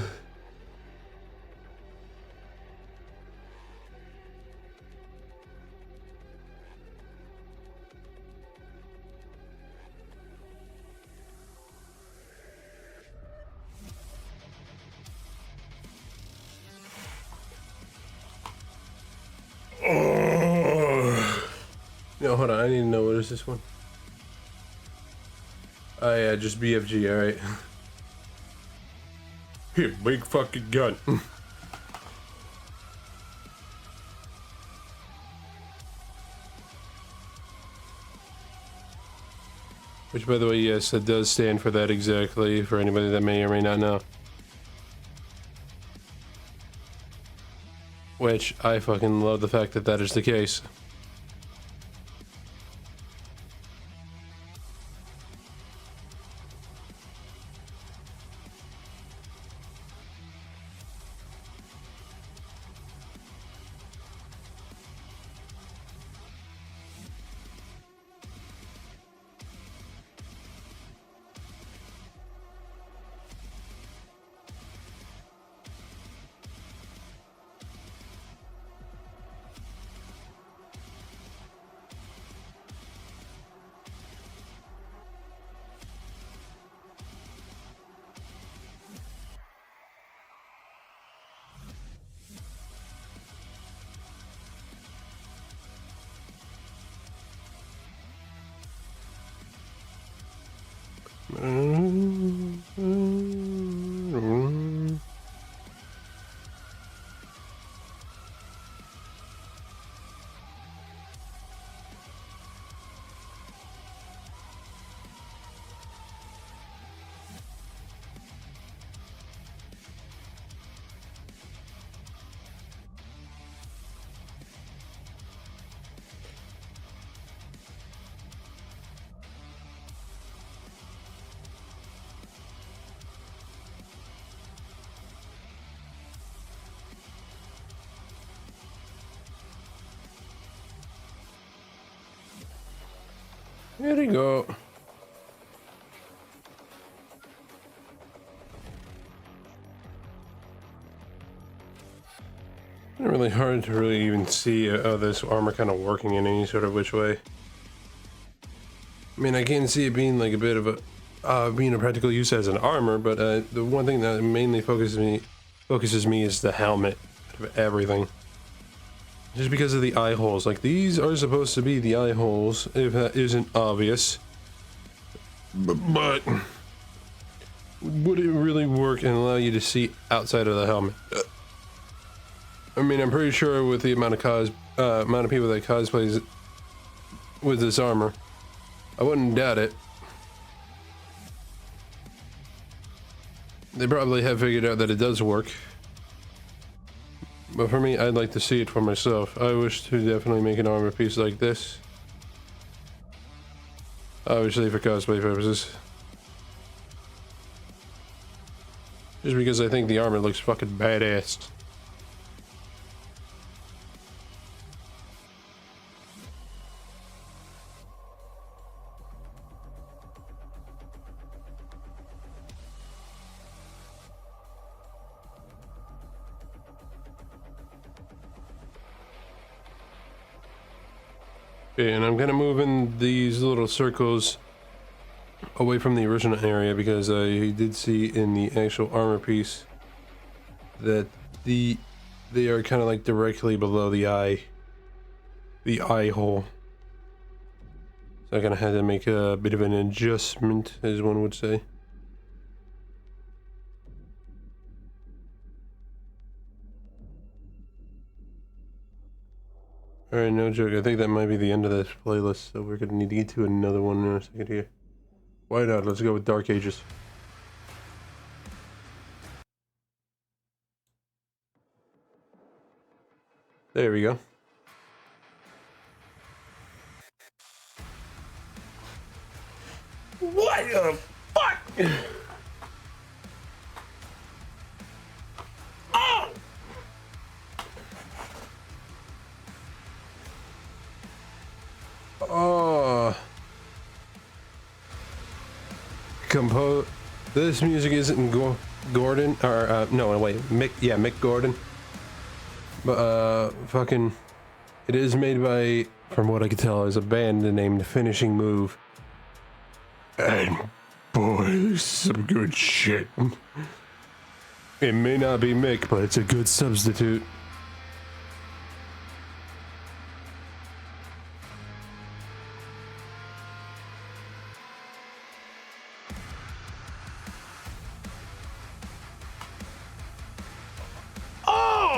A: No, hold on. I need to know, what is this one? Oh yeah, just BFG. All right. Here, big fucking gun. Which, by the way, yes, it does stand for that exactly, for anybody that may or may not know. Which, I fucking love the fact that that is the case. There you go. Really hard to really even see this armor kind of working in any sort of which way. I mean, I can see it being like a bit of a being a practical use as an armor, but the one thing that mainly focuses me is the helmet of everything. Just because of the eye holes, like these are supposed to be the eye holes, if that isn't obvious. But would it really work and allow you to see outside of the helmet? I mean, I'm pretty sure with the amount of people that cosplays with this armor, I wouldn't doubt it. They probably have figured out that it does work. But for me, I'd like to see it for myself. I wish to definitely make an armor piece like this. Obviously for cosplay purposes. Just because I think the armor looks fucking badass. Okay, and I'm kind of moving these little circles away from the original area because I did see in the actual armor piece that they are kind of like directly below the eye hole. So I kind of had to make a bit of an adjustment, as one would say. Alright, no joke. I think that might be the end of this playlist, so we're gonna need to get to another one in a second here. Why not? Let's go with Dark Ages. There we go. What the fuck? Oh! Oh. This music isn't Gordon, or, no, wait, Mick Gordon. But, fucking, it is made by, from what I can tell, is a band named Finishing Move. And, boy, there's some good shit. It may not be Mick, but it's a good substitute.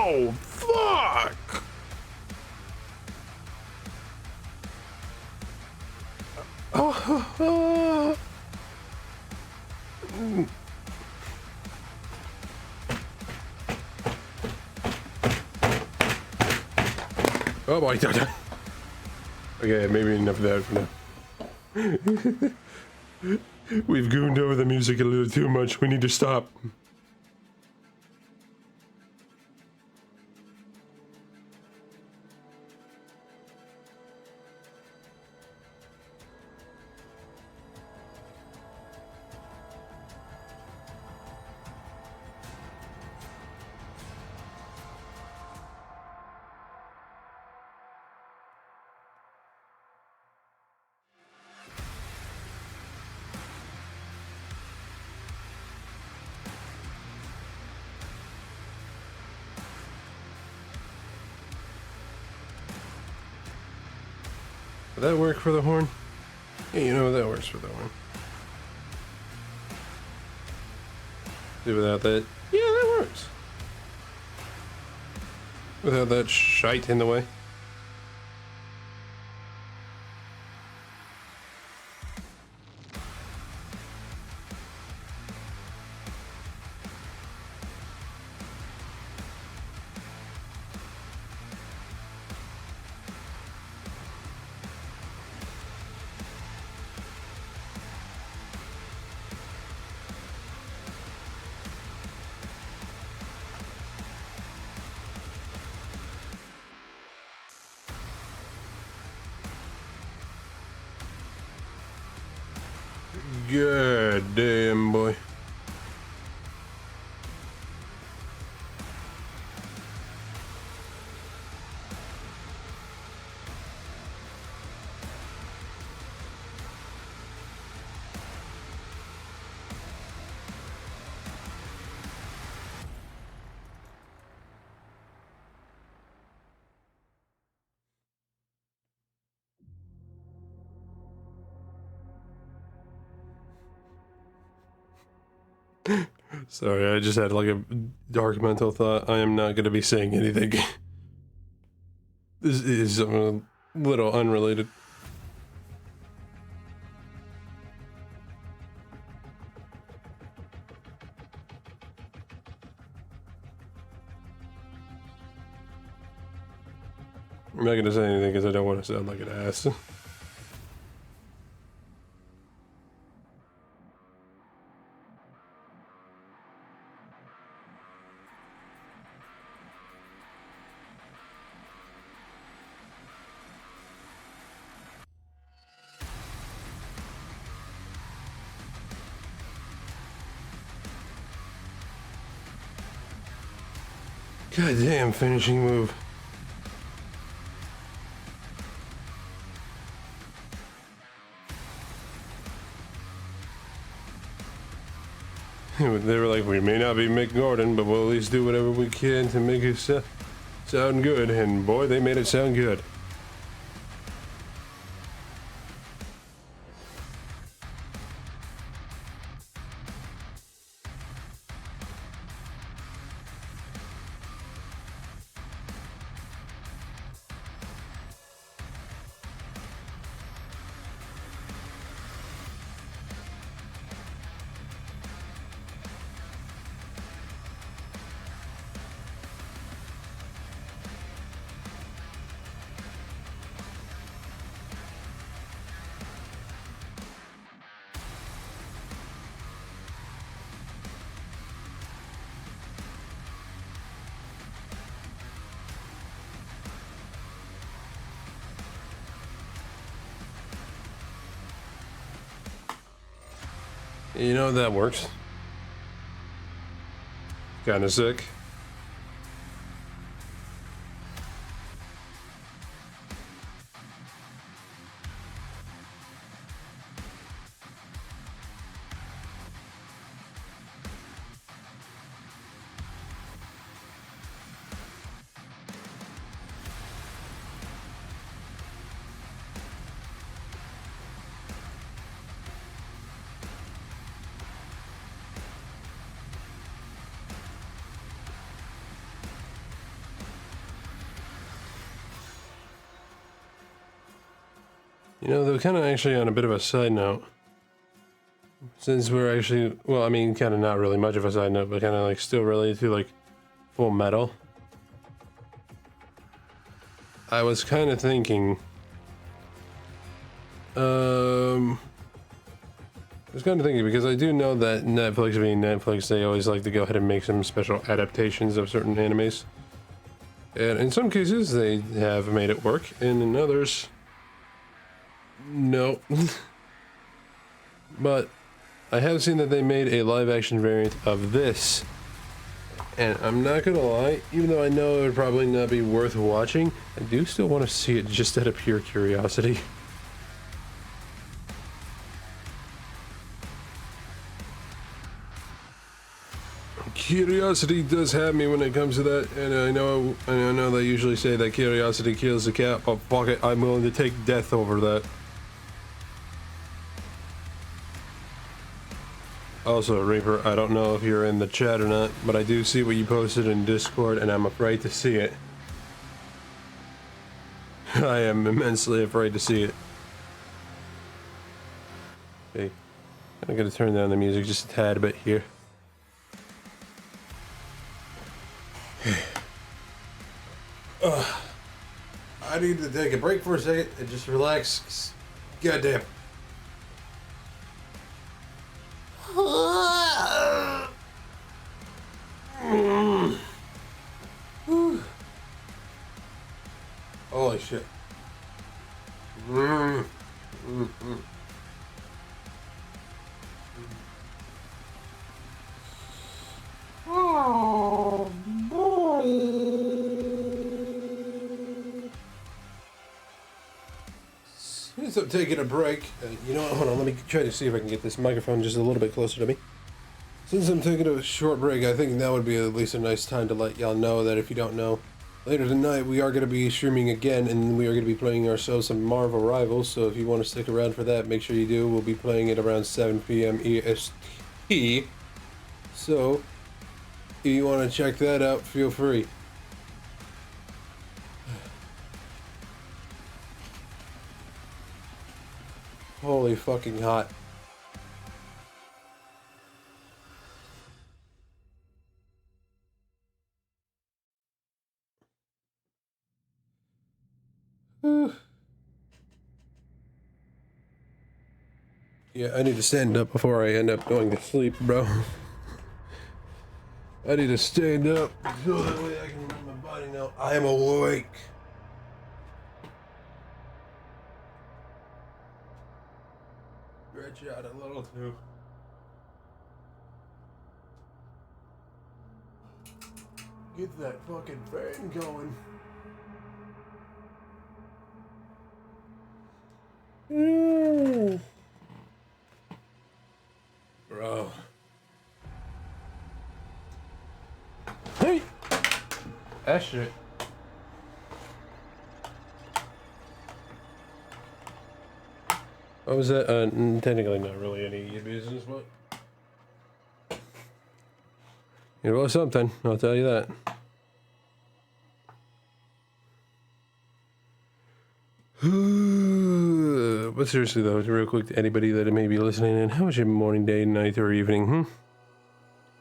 A: Oh, fuck! Oh, oh boy. Okay, maybe enough of that for now. We've gooned over the music a little too much. We need to stop. Would that work for the horn? Yeah, you know that works for the horn. Do without that. Yeah, that works. Without that shite in the way. God damn, boy. Sorry, I just had like a dark mental thought. I am not going to be saying anything. This is a little unrelated. I'm not going to say anything because I don't want to sound like an ass. God damn, finishing move. They were like, we may not be Mick Gordon, but we'll at least do whatever we can to make it sound good. And boy, they made it sound good. You know, that works. Kinda sick. You know, though, kind of actually on a bit of a side note, since we're actually, well, I mean, kind of not really much of a side note, but kind of like still related to like Full Metal. I was kind of thinking, I was kind of thinking because I do know that Netflix being Netflix, they always like to go ahead and make some special adaptations of certain animes. And in some cases, they have made it work, and in others, no. But I have seen that they made a live action variant of this. And I'm not gonna lie, even though I know it would probably not be worth watching, I do still want to see it just out of pure curiosity. Curiosity does have me when it comes to that, and I know they usually say that curiosity kills the cat, but fuck it, I'm willing to take death over that. Also, Reaper, I don't know if you're in the chat or not, but I do see what you posted in Discord, and I'm afraid to see it. I am immensely afraid to see it. Okay, I'm gonna turn down the music just a tad bit here. I need to take a break for a second and just relax. Goddamn. Holy shit. Oh, boy. Since I'm taking a break, you know what, hold on, let me try to see if I can get this microphone just a little bit closer to me. Since I'm taking a short break, I think that would be at least a nice time to let y'all know that if you don't know, later tonight we are going to be streaming again, and we are going to be playing ourselves some Marvel Rivals, so if you want to stick around for that, make sure you do. We'll be playing it around 7 p.m. EST. So, if you want to check that out, feel free. Holy fucking hot. Yeah, I need to stand up before I end up going to sleep, bro. I need to stand up so that way I can let my body know I am awake. Stretch out a little too. Get that fucking fan going. Bro. Hey! That shit. What was that? Technically not really any of your business, but it was something, I'll tell you that. But seriously though, real quick to anybody that may be listening in, how was your morning, day, night, or evening?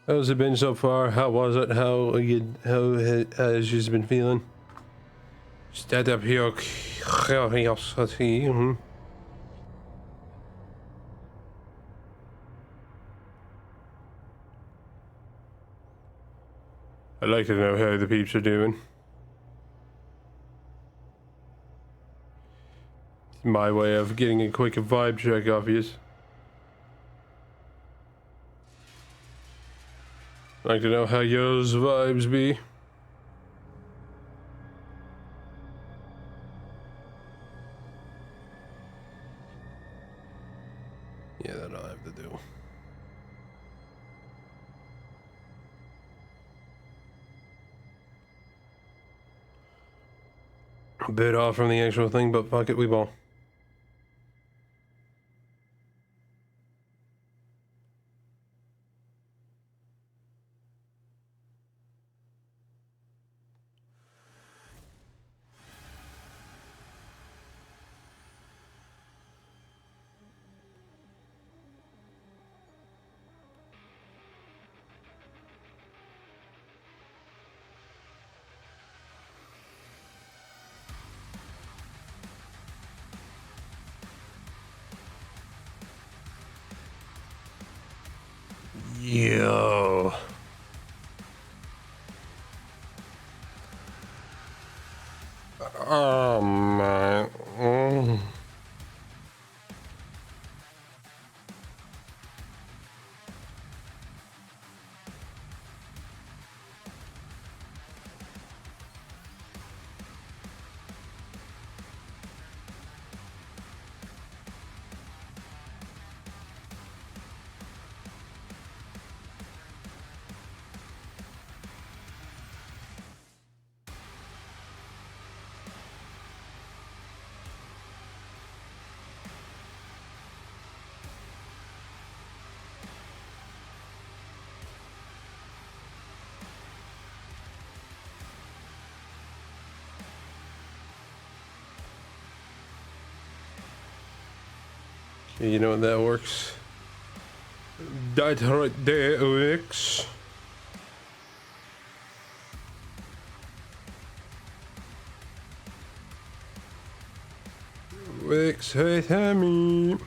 A: How's it been so far? How was it? How has you been feeling? Stand up here. I'd like to know how the peeps are doing. It's my way of getting a quick vibe check off you. I'd like to know how yours vibes be. Yeah, that I'll have to do. A bit off from the actual thing, but fuck it, we ball. Yo. Oh my. You know what that works? That right there works. Works, hey, Tammy.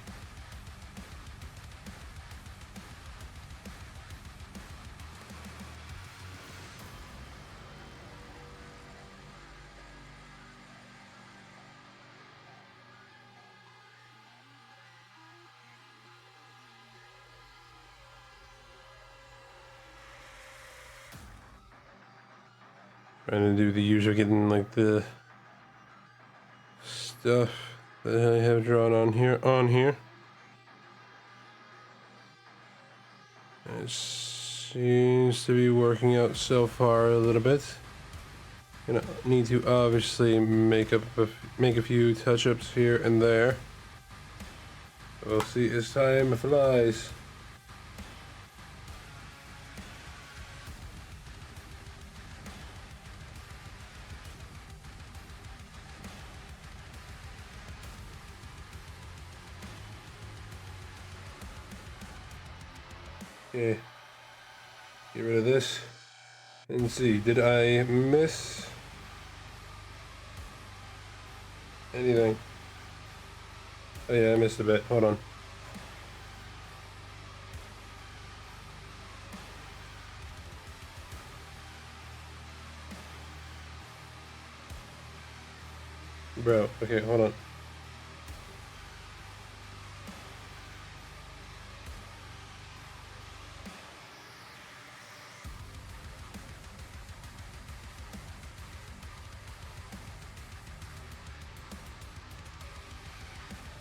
A: Trying to do the usual, getting like the stuff that I have drawn on here. It seems to be working out so far a little bit. Gonna need to obviously make a few touch-ups here and there. We'll see as time flies. Okay. Get rid of this. And see, did I miss anything? Oh yeah, I missed a bit. Hold on. Bro, okay, hold on.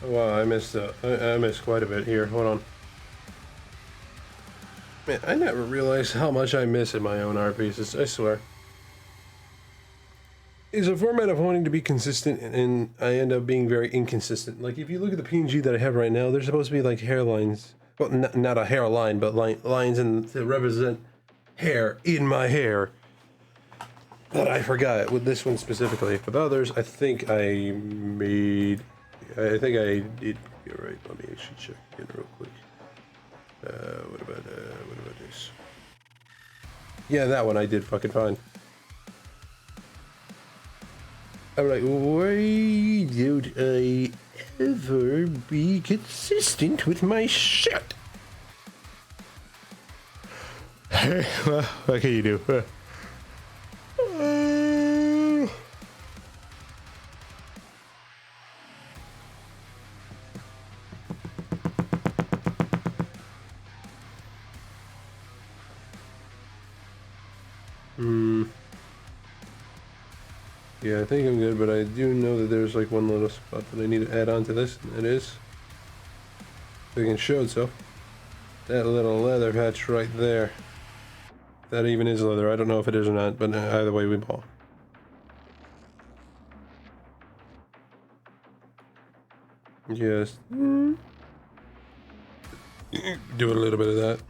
A: Oh, wow, I missed quite a bit here. Hold on. Man, I never realized how much I miss in my own art pieces, I swear. It's a format of wanting to be consistent, and I end up being very inconsistent. Like, if you look at the PNG that I have right now, they're supposed to be like hairlines. Well, not a hairline, but lines to represent hair in my hair. But I forgot with this one specifically. With others, I think I did. You're right. Let me actually check again real quick. What about this? Yeah, that one I did fucking fine. I'm like, why don't I ever be consistent with my shit? Well, what can you do? Yeah, I think I'm good, but I do know that there's like one little spot that I need to add on to this, and that is, if I can show it so, that little leather patch right there. That even is leather. I don't know if it is or not, but either way we ball. Just do a little bit of that.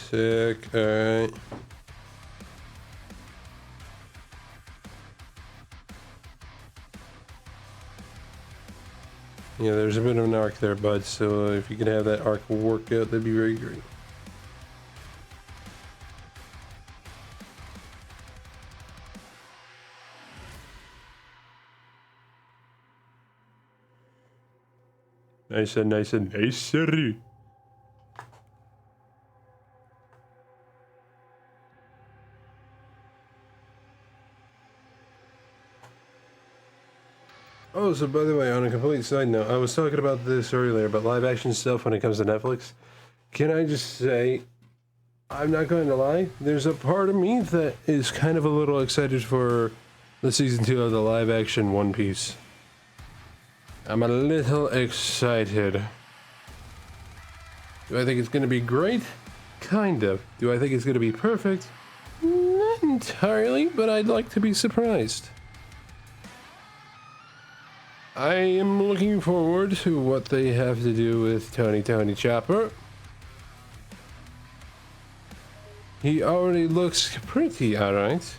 A: Sick. Alright. Yeah, there's a bit of an arc there, bud, so if you could have that arc work out, that'd be very great. Nice and nice and nice, sir. Oh, so by the way, on a complete side note, I was talking about this earlier, but live action stuff when it comes to Netflix. Can I just say, I'm not going to lie, there's a part of me that is kind of a little excited for the season 2 of the live action One Piece. I'm a little excited. Do I think it's going to be great? Kind of. Do I think it's going to be perfect? Not entirely, but I'd like to be surprised. I am looking forward to what they have to do with Tony Chopper. He already looks pretty alright.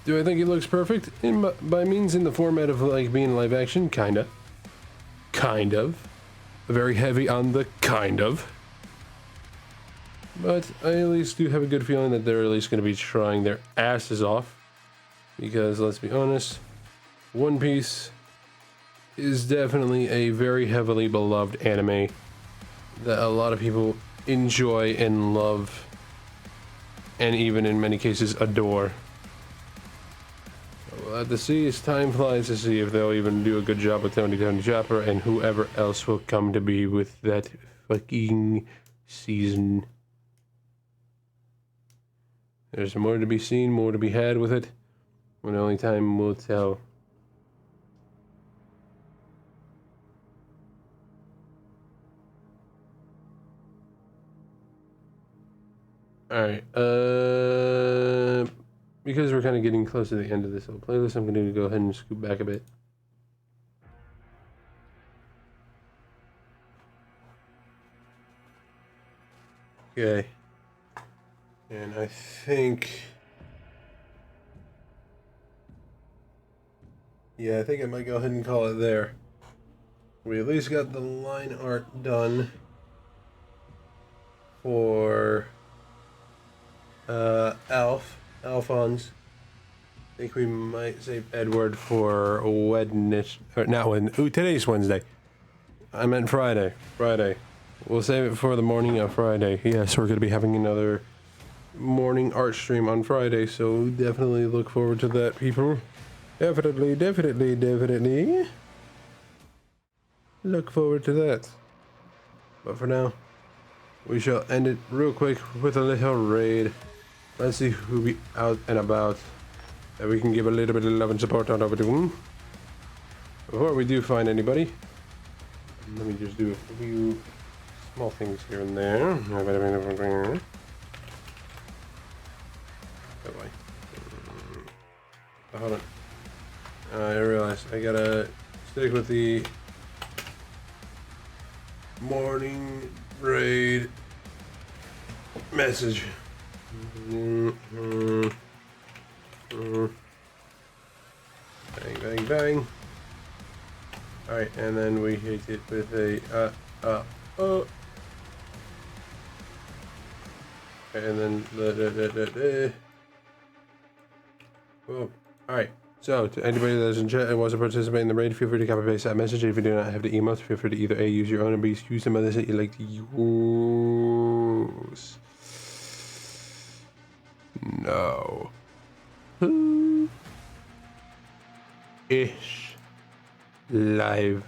A: Do I think he looks perfect? By means in the format of like being live action? Kinda. Kind of. Very heavy on the kind of. But I at least do have a good feeling that they're at least going to be trying their asses off. Because let's be honest, One Piece is definitely a very heavily beloved anime that a lot of people enjoy and love, and even in many cases adore. We'll have to see as time flies to see if they'll even do a good job with Tony Chopper and whoever else will come to be with that fucking season. There's more to be seen, more to be had with it, when only time will tell. Alright, because we're kind of getting close to the end of this whole playlist, I'm going to go ahead and scoot back a bit. Okay. And I think Yeah, I think I might go ahead and call it there. We at least got the line art done for Alphonse. I think we might save Edward for Wednesday, or not Wednesday. Ooh, today's Wednesday. I meant Friday. Friday. We'll save it for the morning of Friday. Yes, we're going to be having another morning art stream on Friday, so definitely look forward to that, people. Definitely, definitely, definitely. Look forward to that. But for now, we shall end it real quick with a little raid. Let's see who be out and about that we can give a little bit of love and support on over to. Before we do find anybody, let me just do a few small things here and there. Oh boy. Hold on. I realized I gotta stick with the morning raid message. Bang, bang, bang. Alright, and then we hit it with a, oh. And then, oh. Alright, so to anybody that's in chat and wants to participate in the raid, feel free to copy and paste that message. If you do not have the emotes, feel free to either A, use your own, or B, use some others that you like to use. No. Who ish live.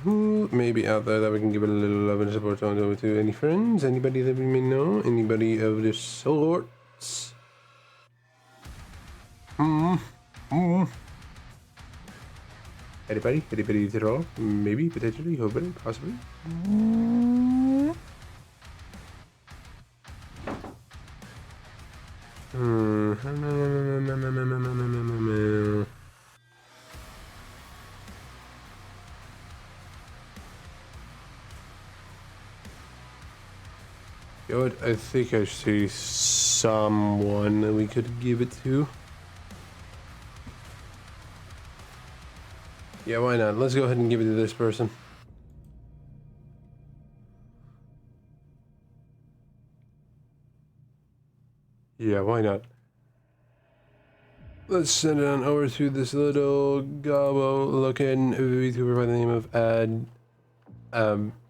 A: Who may be out there that we can give a little love and support on over to? Any friends? Anybody that we may know? Anybody of the sorts? Anybody? Anybody at all? Maybe, potentially, hopefully, possibly. You know what? I think I see someone that we could give it to. Yeah, why not? Let's go ahead and give it to this person. Yeah, why not? Let's send it on over to this little gobbo looking VTuber by the name of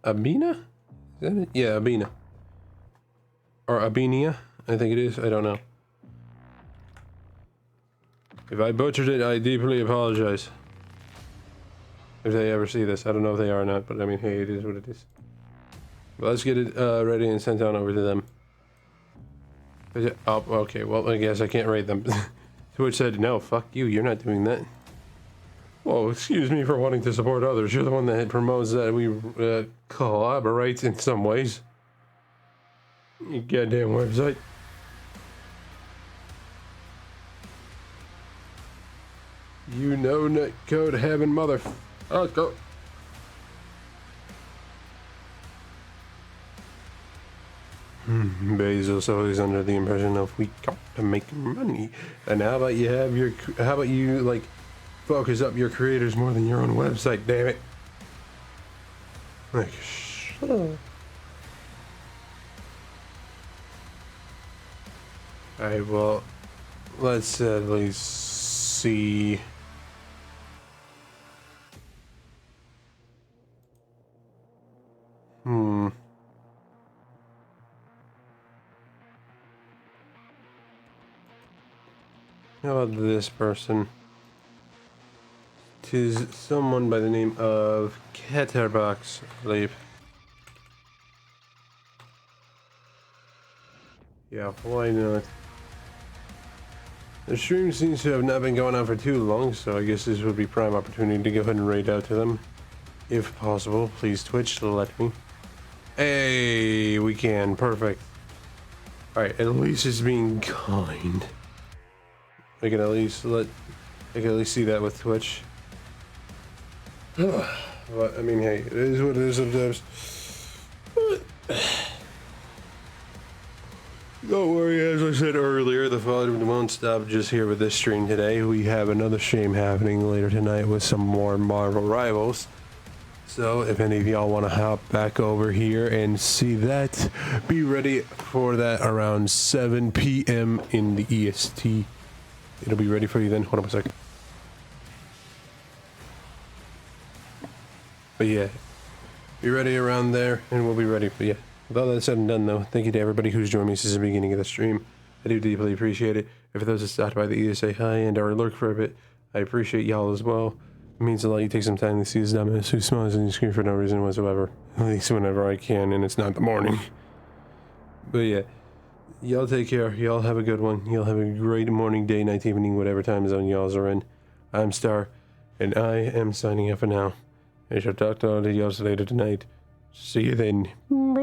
A: Abina? Is that it? Yeah, Abina. Or Abinia, I think it is. I don't know. If I butchered it, I deeply apologize. If they ever see this. I don't know if they are or not, but I mean, hey, it is what it is. But let's get it ready and sent on over to them. Oh, okay, well, I guess I can't rate them. Twitch said, no, fuck you, you're not doing that. Well, excuse me for wanting to support others. You're the one that promotes that we collaborate in some ways. You goddamn website. You know netcode heaven mother. Oh, go. Bezos always under the impression of we got to make money. And how about you have your, how about you like focus up your creators more than your own website, damn it. Like, shut up. Alright, well, let's at least see. How about this person? 'Tis someone by the name of Ketterbox, I believe. Yeah, why not? The stream seems to have not been going on for too long, so I guess this would be prime opportunity to go ahead and raid out to them. If possible, please Twitch, let me. Hey, we can, perfect. Alright, at least it's being kind. I can at least see that with Twitch. But, I mean, hey, it is what it is sometimes. Don't worry, as I said earlier, the fun won't stop just here with this stream today. We have another stream happening later tonight with some more Marvel Rivals. So if any of y'all want to hop back over here and see that, be ready for that around 7 p.m. in the EST. It'll be ready for you then. Hold on a second. But yeah, be ready around there and we'll be ready for you. With all that said and done though, thank you to everybody who's joined me since the beginning of the stream. I do deeply appreciate it. And for those that stopped by to either say hi and or lurk for a bit, I appreciate y'all as well. It means a lot you take some time to see this dumbass who smiles on your screen for no reason whatsoever. At least whenever I can and it's not the morning. But yeah, y'all take care. Y'all have a good one. Y'all have a great morning, day, night, evening, whatever time zone y'all are in. I'm Star, and I am signing off for now. I shall talk to all of y'all later tonight. See you then. Bye.